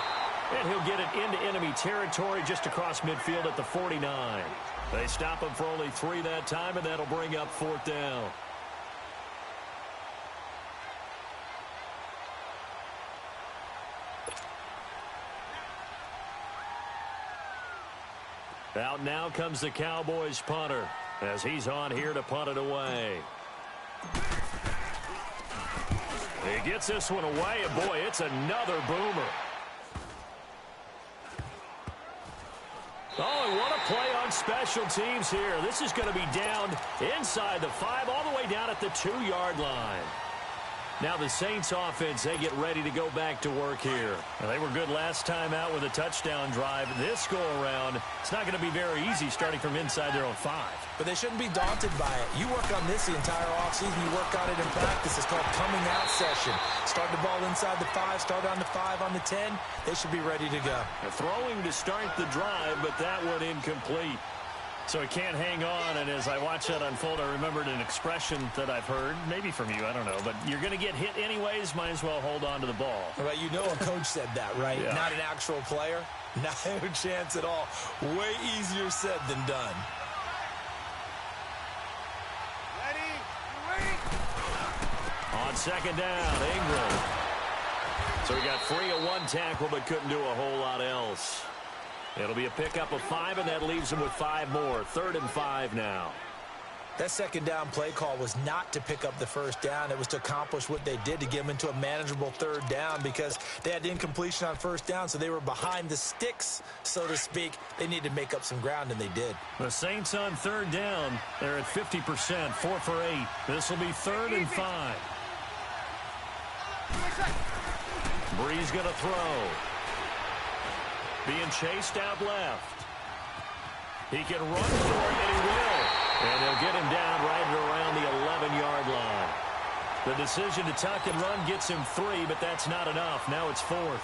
And he'll get it into enemy territory just across midfield at the 49. They stop him for only 3 that time, and that'll bring up 4th down. Out now comes the Cowboys punter as he's on here to punt it away. He gets this one away, and boy, it's another boomer. Oh, and what a play on special teams here. This is going to be down inside the 5, all the way down at the 2-yard line. Now the Saints offense, they get ready to go back to work here. Now, they were good last time out with a touchdown drive. This go-around, it's not going to be very easy starting from inside their own 5. But they shouldn't be daunted by it. You work on this the entire offseason. You work on it in practice. It's called coming out session. Start the ball inside the 5, start on the 5, on the 10. They should be ready to go. Throwing to start the drive, but that one incomplete. So he can't hang on, and as I watch that unfold, I remembered an expression that I've heard, maybe from you, I don't know, but you're going to get hit anyways, might as well hold on to the ball. Well, you know a coach said that, right? Yeah. Not an actual player. No chance at all. Way easier said than done. Ready? On second down, Ingram. So he got free of 1 tackle, but couldn't do a whole lot else. It'll be a pickup of 5, and that leaves him with 5 more. 3rd and 5 now. That second down play call was not to pick up the first down. It was to accomplish what they did, to get them into a manageable 3rd down, because they had incompletion on 1st down, so they were behind the sticks, so to speak. They needed to make up some ground, and they did. The Saints on 3rd down. They're at 50%, 4 for 8. This will be 3rd and 5. Breeze going to throw. Being chased out left. He can run for it, and he will. And they'll get him down right around the 11-yard line. The decision to tuck and run gets him 3, but that's not enough. Now it's 4th.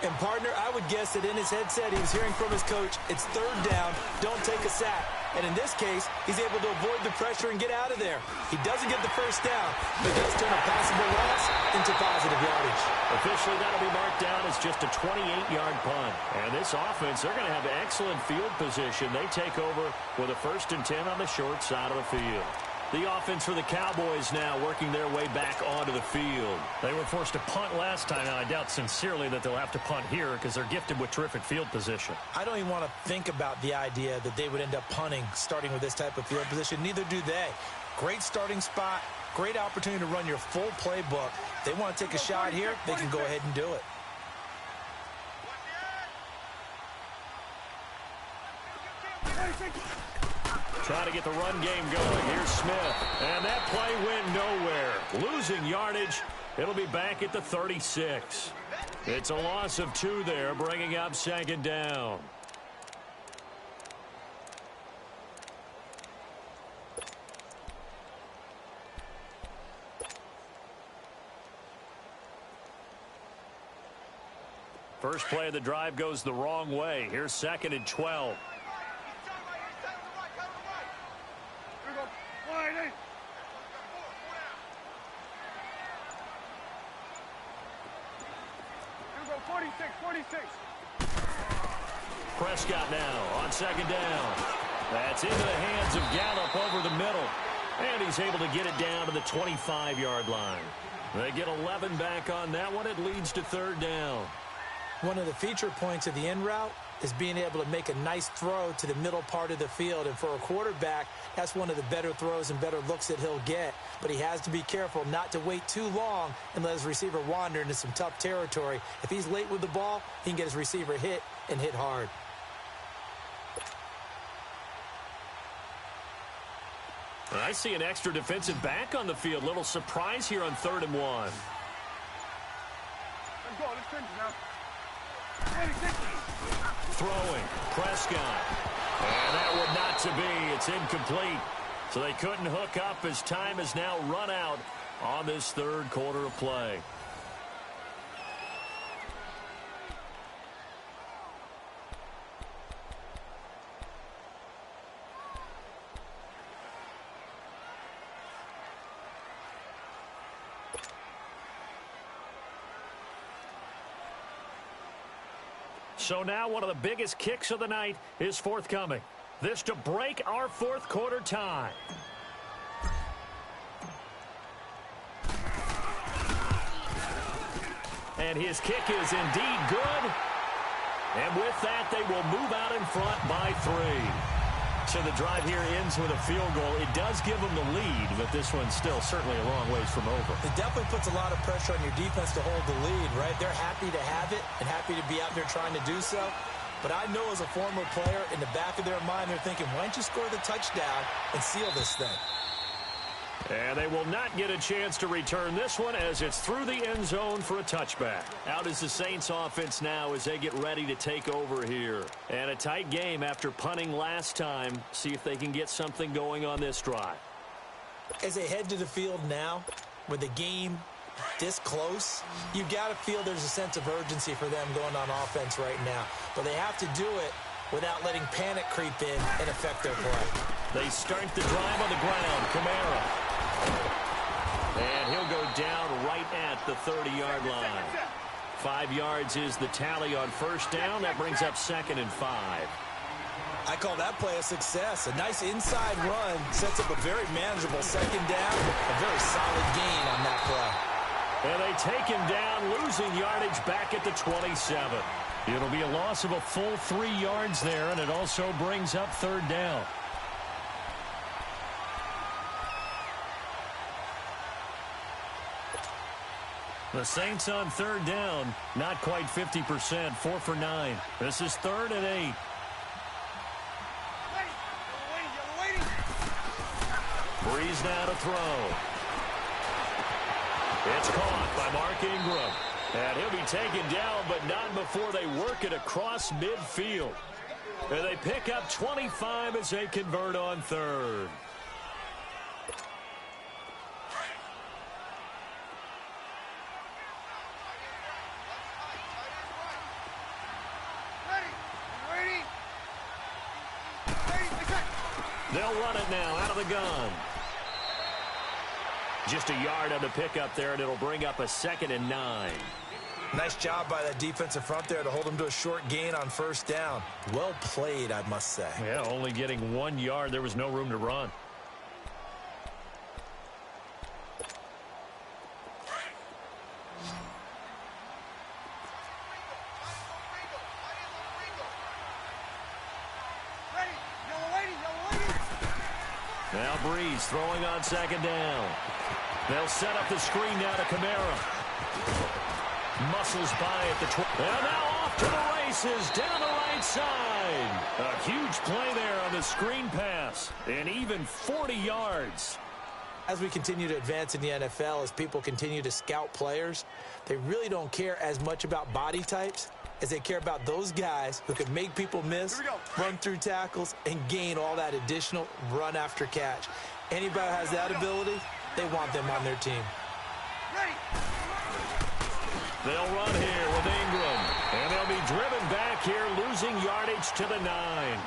And, partner, I would guess that in his headset he was hearing from his coach, it's 3rd down, don't take a sack. And in this case, he's able to avoid the pressure and get out of there. He doesn't get the first down, but does turn a possible loss into positive yardage. Officially, that'll be marked down as just a 28-yard punt. And this offense, they're going to have excellent field position. They take over with a 1st and 10 on the short side of the field. The offense for the Cowboys now working their way back onto the field. They were forced to punt last time. Now, I doubt sincerely that they'll have to punt here because they're gifted with terrific field position. I don't even want to think about the idea that they would end up punting starting with this type of field position. Neither do they. Great starting spot, great opportunity to run your full playbook. If they want to take a shot here, they can go ahead and do it. Trying to get the run game going. Here's Smith. And that play went nowhere. Losing yardage. It'll be back at the 36. It's a loss of 2 there, bringing up 2nd down. First play of the drive goes the wrong way. Here's 2nd and 12. Prescott now on 2nd down. That's into the hands of Gallup over the middle. And he's able to get it down to the 25-yard line. They get 11 back on that one. It leads to 3rd down. One of the feature points of the in route is being able to make a nice throw to the middle part of the field. And for a quarterback, that's one of the better throws and better looks that he'll get. But he has to be careful not to wait too long and let his receiver wander into some tough territory. If he's late with the ball, he can get his receiver hit and hit hard. I see an extra defensive back on the field. Little surprise here on 3rd and 1. Let's go. Let's finish now. Throwing. Prescott. And that would not to be. It's incomplete. So they couldn't hook up as time has now run out on this 3rd quarter of play. So now one of the biggest kicks of the night is forthcoming. This to break our 4th quarter tie. And his kick is indeed good. And with that, they will move out in front by 3. So the drive here ends with a field goal. It does give them the lead, but this one's still certainly a long ways from over. It definitely puts a lot of pressure on your defense to hold the lead, right? They're happy to have it and happy to be out there trying to do so. But I know as a former player, in the back of their mind, they're thinking, why don't you score the touchdown and seal this thing? And they will not get a chance to return this one as it's through the end zone for a touchback. Out is the Saints offense now as they get ready to take over here. And a tight game after punting last time. See if they can get something going on this drive. As they head to the field now, with the game this close, you got to feel there's a sense of urgency for them going on offense right now. But they have to do it without letting panic creep in and affect their play. They start the drive on the ground. Kamara. And he'll go down right at the 30-yard line. 5 yards is the tally on first down. That brings up 2nd and 5. I call that play a success. A nice inside run sets up a very manageable 2nd down. A very solid gain on that play. And they take him down, losing yardage back at the 27. It'll be a loss of a full 3 yards there, and it also brings up 3rd down. The Saints on 3rd down, not quite 50%, 4 for 9. This is 3rd and 8. Breeze now to throw. It's caught by Mark Ingram. And he'll be taken down, but not before they work it across midfield. And they pick up 25 as they convert on 3rd. They'll run it now out of the gun. Just a yard on the pickup there, and it'll bring up a 2nd and 9. Nice job by that defensive front there to hold them to a short gain on first down. Well played, I must say. Yeah, only getting 1 yard. There was no room to run. Now Breeze throwing on 2nd down. They'll set up the screen now to Kamara. Muscles by at the 20. And now off to the races down the right side. A huge play there on the screen pass. And even 40 yards. As we continue to advance in the NFL, as people continue to scout players, they really don't care as much about body types as they care about those guys who can make people miss, run through tackles, and gain all that additional run after catch. Anybody who has that ability, they want them on their team. They'll run here with Ingram, and they'll be driven back here, losing yardage to the 9.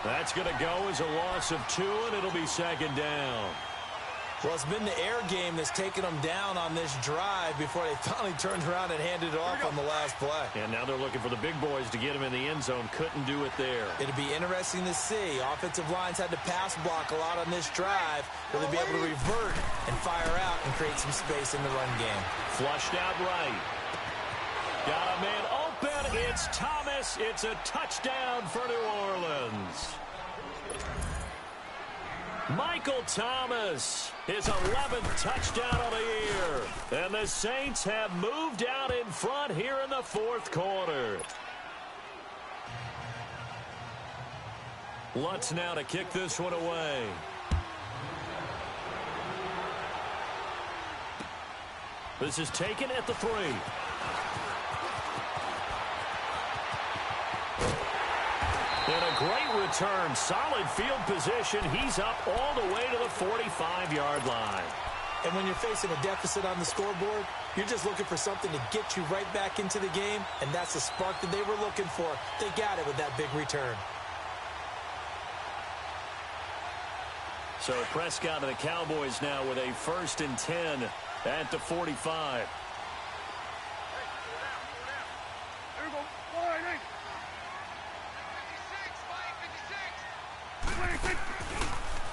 That's going to go as a loss of 2, and it'll be 2nd down. Well, it's been the air game that's taken them down on this drive before they finally turned around and handed it off on the last play. And now they're looking for the big boys to get him in the end zone. Couldn't do it there. It'll be interesting to see. Offensive lines had to pass block a lot on this drive. Will they be able to revert and fire out and create some space in the run game? Flushed out right. Got a man open. It's Thomas. It's a touchdown for New Orleans. Michael Thomas, his 11th touchdown of the year. And the Saints have moved out in front here in the 4th quarter. Lutz now to kick this one away. This is taken at the 3. And a great return. Solid field position. He's up all the way to the 45-yard line. And when you're facing a deficit on the scoreboard, you're just looking for something to get you right back into the game, and that's the spark that they were looking for. They got it with that big return. So Prescott and the Cowboys now with a 1st and 10 at the 45.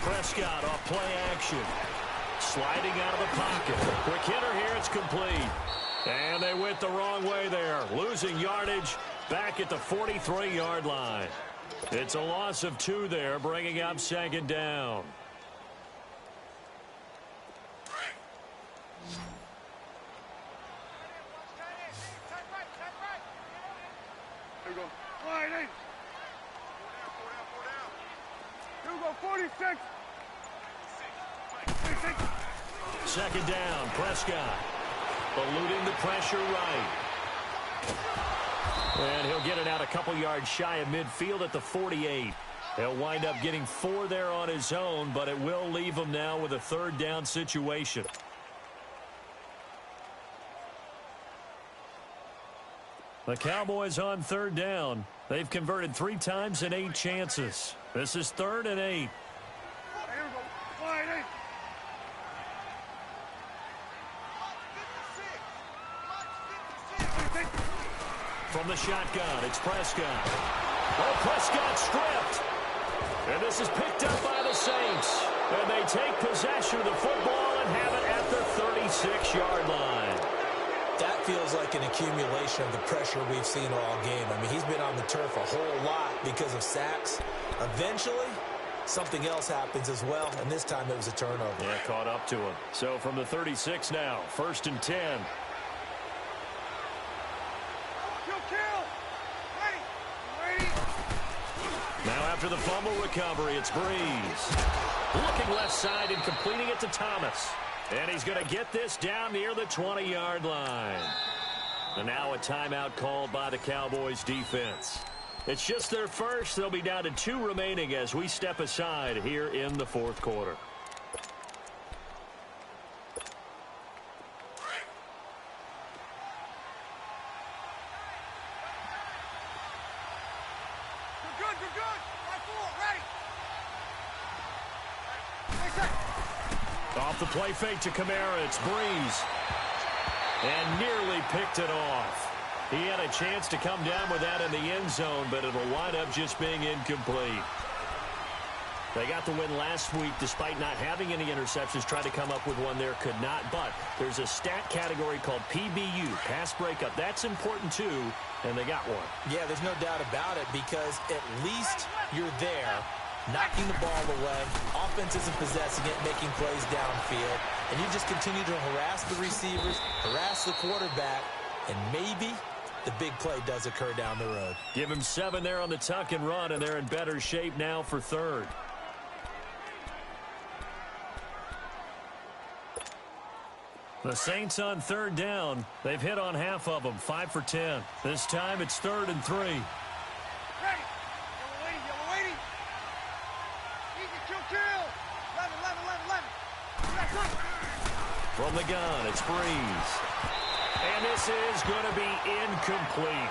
Prescott off play action. Sliding out of the pocket. Quick hitter here. It's complete. And they went the wrong way there. Losing yardage back at the 43-yard line. It's a loss of 2 there, bringing up second down. Here we go. Line 8. Here we go. 46. Second down, Prescott. Eluding the pressure right. And he'll get it out a couple yards shy of midfield at the 48. He'll wind up getting 4 there on his own, but it will leave him now with a third down situation. The Cowboys on third down. They've converted 3 times in 8 chances. This is 3rd and 8. Here we go. Line 8. From the shotgun, it's Prescott. Oh, Prescott stripped. And this is picked up by the Saints. And they take possession of the football and have it at the 36-yard line. That feels like an accumulation of the pressure we've seen all game. I mean, he's been on the turf a whole lot because of sacks. Eventually, something else happens as well, and this time it was a turnover. Yeah, caught up to him. So from the 36 now, 1st and 10. Now after the fumble recovery, it's Breeze. Looking left side and completing it to Thomas. And he's going to get this down near the 20-yard line. And now a timeout called by the Cowboys defense. It's just their first. They'll be down to 2 remaining as we step aside here in the 4th quarter. Off the play fake to Kamara, it's Breeze. And nearly picked it off. He had a chance to come down with that in the end zone, but it'll wind up just being incomplete. They got the win last week despite not having any interceptions. Tried to come up with one there, could not. But there's a stat category called PBU, pass breakup. That's important too, and they got one. Yeah, there's no doubt about it because at least you're there, knocking the ball away, offense isn't possessing it, making plays downfield, and you just continue to harass the receivers, harass the quarterback, and maybe the big play does occur down the road. Give him 7 there on the tuck and run, and they're in better shape now for 3rd. The Saints on 3rd down. They've hit on half of them, 5 for 10. This time it's 3rd and 3. Ready. Yellow lady. Easy, kill. 11. From the gun, it's Breeze. And this is going to be incomplete.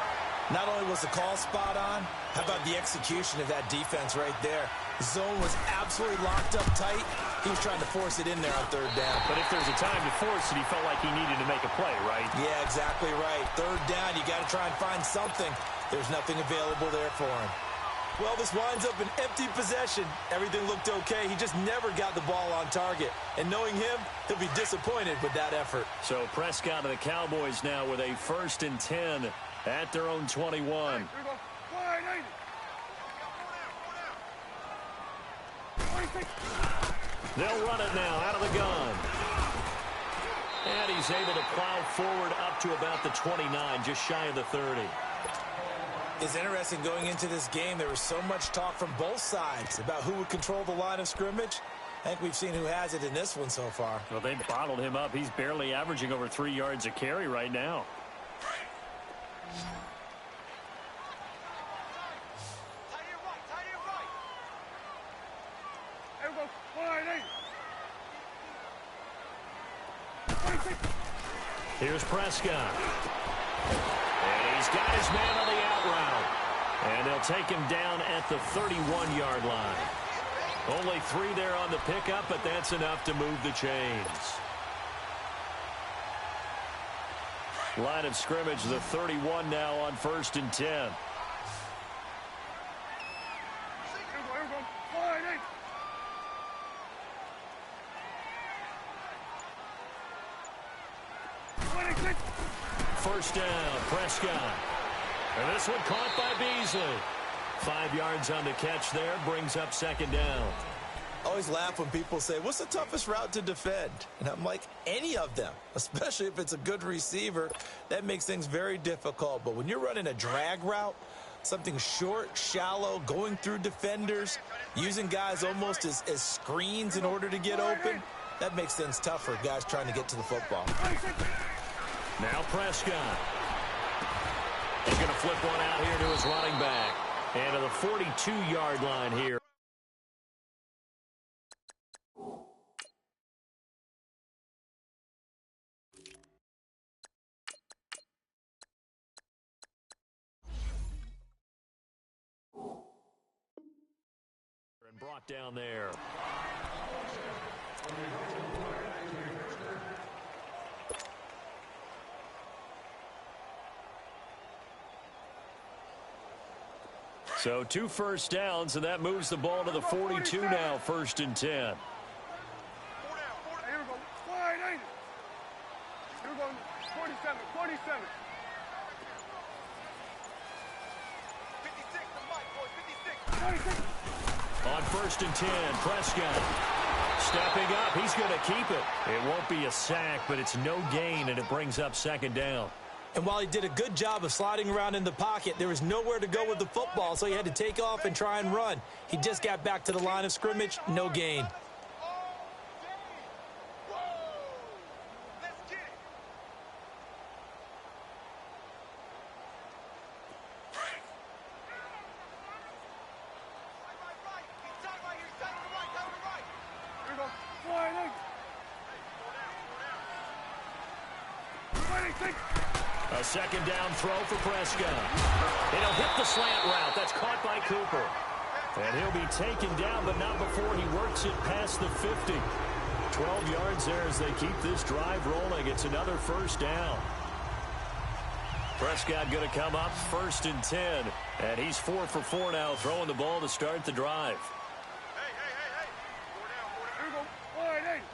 Not only was the call spot on, how about the execution of that defense right there? The zone was absolutely locked up tight. He was trying to force it in there on 3rd down. But if there's a time to force it, he felt like he needed to make a play, right? Yeah, exactly right. 3rd down, you got to try and find something. There's nothing available there for him. Well, this winds up an empty possession. Everything looked okay. He just never got the ball on target. And knowing him, he'll be disappointed with that effort. So Prescott and the Cowboys now with a 1st and 10 at their own 21. Here we go. Line 80. They'll run it now out of the gun. And he's able to plow forward up to about the 29, just shy of the 30. It's interesting going into this game. There was so much talk from both sides about who would control the line of scrimmage. I think we've seen who has it in this one so far. Well, they bottled him up. He's barely averaging over 3 yards a carry right now. Here we go. Line 8. Here's Prescott. And he's got his man on the out route. And they'll take him down at the 31-yard line. Only 3 there on the pickup, but that's enough to move the chains. Line of scrimmage, the 31 now on 1st and 10. Here we go. Line 8. 26. 1st down, Prescott. And this one caught by Beasley. 5 yards on the catch there, brings up second down. I always laugh when people say, what's the toughest route to defend? And I'm like, any of them, especially if it's a good receiver. That makes things very difficult. But when you're running a drag route, something short, shallow, going through defenders, using guys almost as screens in order to get open, that makes things tough for guys trying to get to the football. Now Prescott. He's going to flip one out here to his running back. And to the 42-yard line here. And brought down there. So 2 first downs, and that moves the ball to the 42 now, 1st and 10. Here we go. Wide, ain't it? Here we go. 47, 47. 56, the mic, boy, 56. 26. On 1st and 10, Prescott stepping up. He's going to keep it. It won't be a sack, but it's no gain, and it brings up second down. And while he did a good job of sliding around in the pocket, there was nowhere to go with the football, so he had to take off and try and run. He just got back to the line of scrimmage, no gain. A second down throw for Prescott. It'll hit the slant route. That's caught by Cooper. And he'll be taken down, but not before he works it past the 50. 12 yards there as they keep this drive rolling. It's another first down. Prescott going to come up 1st and 10. And he's 4 for 4 now, throwing the ball to start the drive. Hey. 4 down. Here we go. Wide, ain't it?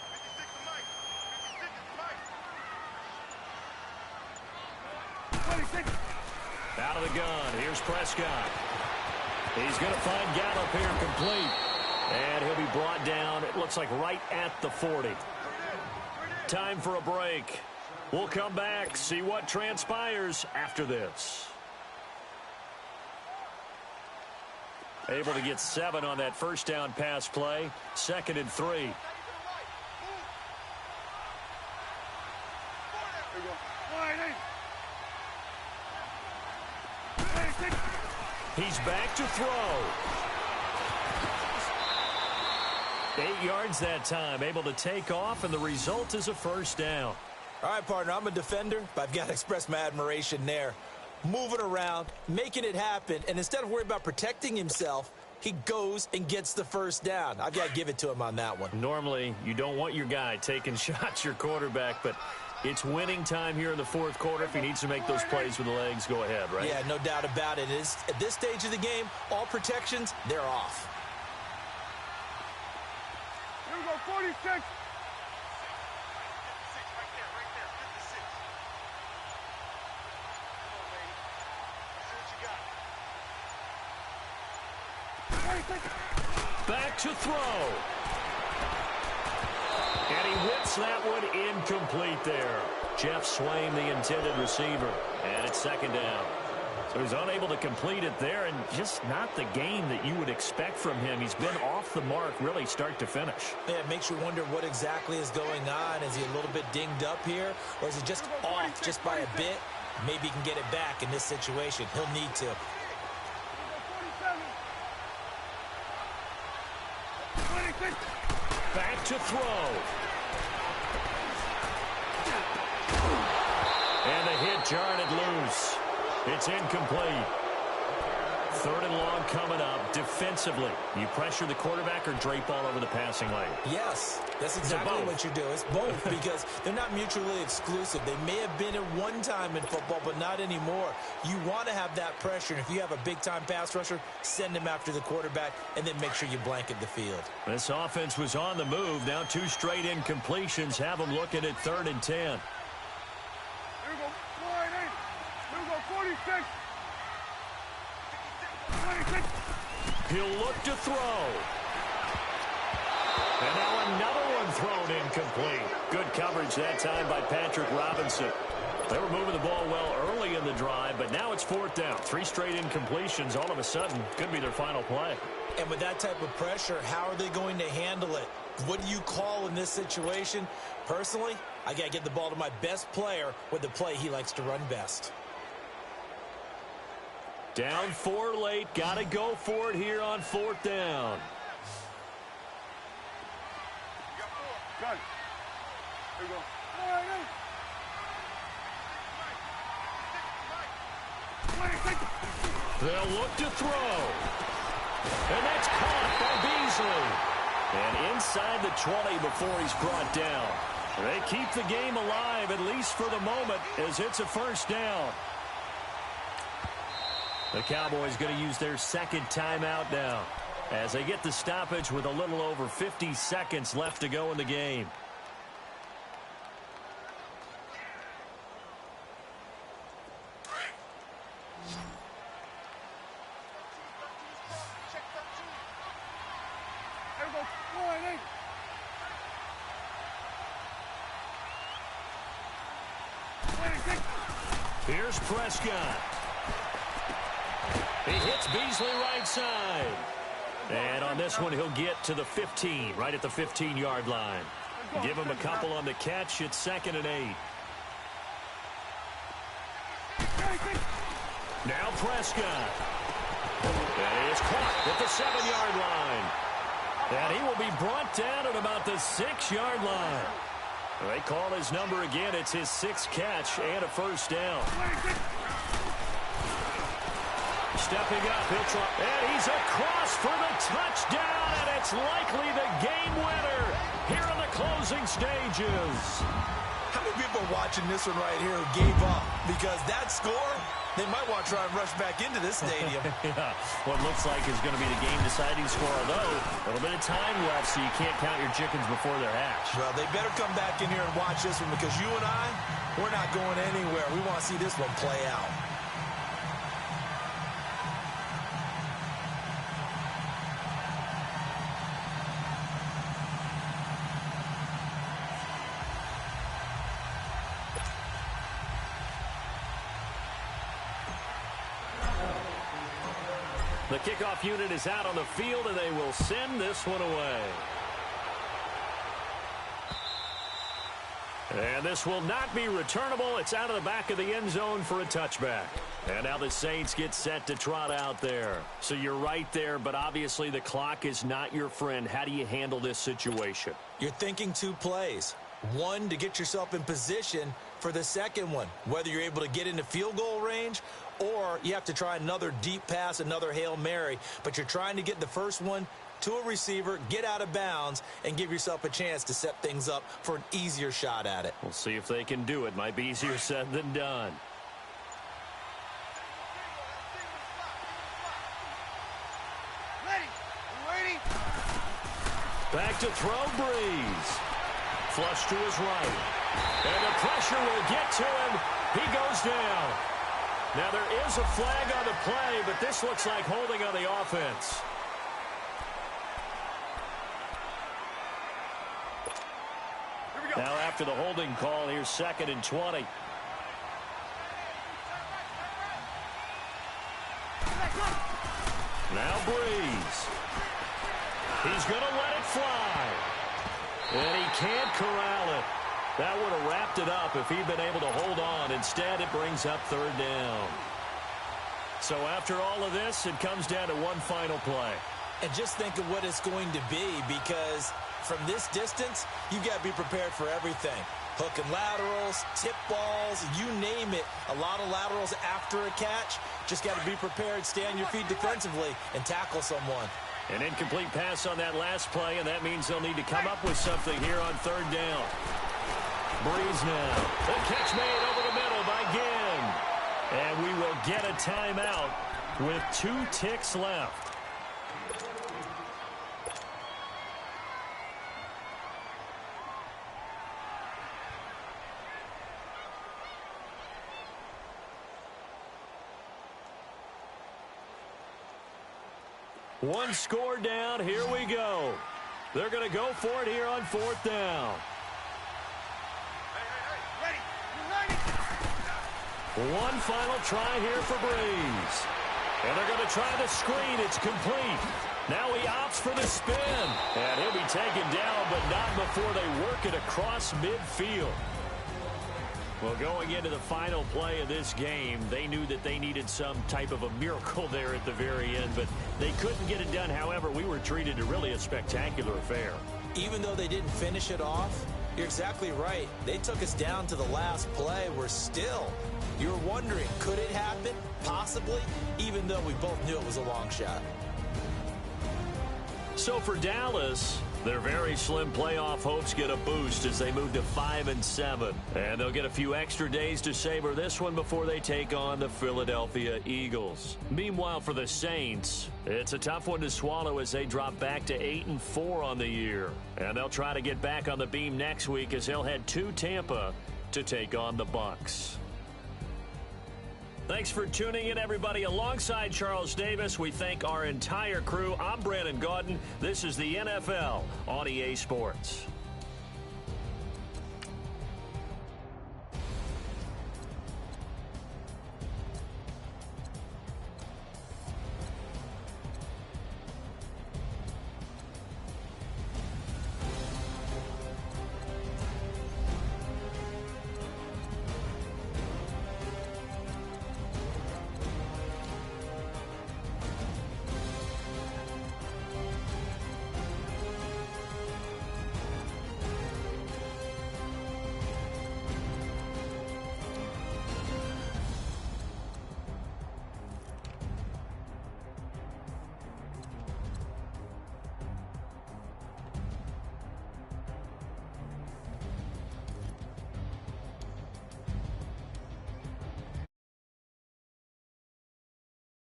56 the mic. 56 is the mic. 26. Out of the gun. Here's Prescott. He's going to find Gallup here complete. And he'll be brought down, it looks like, right at the 40. Time for a break. We'll come back, see what transpires after this. Able to get 7 on that first down pass play. 2nd and 3. Here we go. Wide, ain't it? 26. He's back to throw. 8 yards that time, able to take off, and the result is a first down. All right, partner, I'm a defender, but I've got to express my admiration there. Moving around, making it happen, and instead of worrying about protecting himself, he goes and gets the first down. I've got to give it to him on that one. Normally, you don't want your guy taking shots, your quarterback, but it's winning time here in the 4th quarter. If he needs to make those plays with the legs, go ahead, right? Yeah, no doubt about it. At this stage of the game, all protections, they're off. Here we go. 46. Back to throw. And he whips that one incomplete there. Jeff Swain, the intended receiver. And it's 2nd down. So he's unable to complete it there, and just not the game that you would expect from him. He's been off the mark really start to finish. Yeah, it makes you wonder what exactly is going on. Is he a little bit dinged up here, or is he just off just by a bit? Maybe he can get it back in this situation. He'll need to. Back to throw. And the hit jarred it loose. It's incomplete. 3rd and long coming up. Defensively, you pressure the quarterback or drape all over the passing lane? Yes, that's exactly what you do. It's both because they're not mutually exclusive. They may have been at one time in football, but not anymore. You want to have that pressure. And if you have a big-time pass rusher, send him after the quarterback and then make sure you blanket the field. This offense was on the move. Now 2 straight incompletions have them looking at 3rd and 10. Here we go. Wide, ain't it? He'll look to throw. And now another one thrown incomplete. Good coverage that time by Patrick Robinson. They were moving the ball well early in the drive, but now it's 4th down. 3 straight incompletions all of a sudden could be their final play. And with that type of pressure, how are they going to handle it? What do you call in this situation? Personally, I got to get the ball to my best player with the play he likes to run best. Down 4 late. Got to go for it here on 4th down. Got it. Here we go. They'll look to throw. And that's caught by Beasley. And inside the 20 before he's brought down. They keep the game alive, at least for the moment, as it's a 1st down. The Cowboys going to use their 2nd timeout now as they get the stoppage with a little over 50 seconds left to go in the game. Here's Prescott. He hits Beasley right side. And on this one, he'll get to the 15, right at the 15-yard line. Give him a couple on the catch. It's 2nd and 8. Now Prescott. And he is caught at the 7-yard line. And he will be brought down at about the 6-yard line. They call his number again. It's his 6th catch and a 1st down. Stepping up, he'll try, and he's across for the touchdown, and it's likely the game winner here in the closing stages. How many people are watching this one right here who gave up? Because that score, they might want to try and rush back into this stadium. Yeah, what looks like is going to be the game-deciding score, although a little bit of time left, so you can't count your chickens before they're hatched. Well, they better come back in here and watch this one, because you and I, we're not going anywhere. We want to see this one play out. The kickoff unit is out on the field, and they will send this one away. And this will not be returnable. It's out of the back of the end zone for a touchback. And now the Saints get set to trot out there. So you're right there, but obviously the clock is not your friend. How do you handle this situation? You're thinking 2 plays. One, to get yourself in position for the second one, whether you're able to get into field goal range or you have to try another deep pass, another Hail Mary. But you're trying to get the first one to a receiver, get out of bounds, and give yourself a chance to set things up for an easier shot at it. We'll see if they can do it. Might be easier said than done. Back to throw, Breeze. Flush to his right. And the pressure will get to him. He goes down. Now there is a flag on the play, but this looks like holding on the offense. Now after the holding call, here's 2nd and 20. Now Breeze. He's going to let it fly. And he can't corral it. That would have wrapped it up if he'd been able to hold on. Instead, it brings up 3rd down. So after all of this, it comes down to one final play. And just think of what it's going to be, because from this distance, you've got to be prepared for everything. Hook and laterals, tip balls, you name it. A lot of laterals after a catch. Just got to be prepared, stay on your feet defensively, and tackle someone. An incomplete pass on that last play, and that means they'll need to come up with something here on 3rd down. Breeze now. The catch made over the middle by Ginn. And we will get a timeout with 2 ticks left. One score down. Here we go. They're going to go for it here on 4th down. One final try here for Breeze. And they're going to try the screen. It's complete. Now he opts for the spin. And he'll be taken down, but not before they work it across midfield. Well, going into the final play of this game, they knew that they needed some type of a miracle there at the very end, but they couldn't get it done. However, we were treated to really a spectacular affair. Even though they didn't finish it off, you're exactly right. They took us down to the last play. You're wondering, could it happen? Possibly, even though we both knew it was a long shot. So for Dallas, their very slim playoff hopes get a boost as they move to 5-7. And they'll get a few extra days to savor this one before they take on the Philadelphia Eagles. Meanwhile, for the Saints, it's a tough one to swallow as they drop back to 8-4 on the year. And they'll try to get back on the beam next week as they'll head to Tampa to take on the Bucs. Thanks for tuning in, everybody. Alongside Charles Davis, we thank our entire crew. I'm Brandon Gaudin. This is the NFL on EA Sports.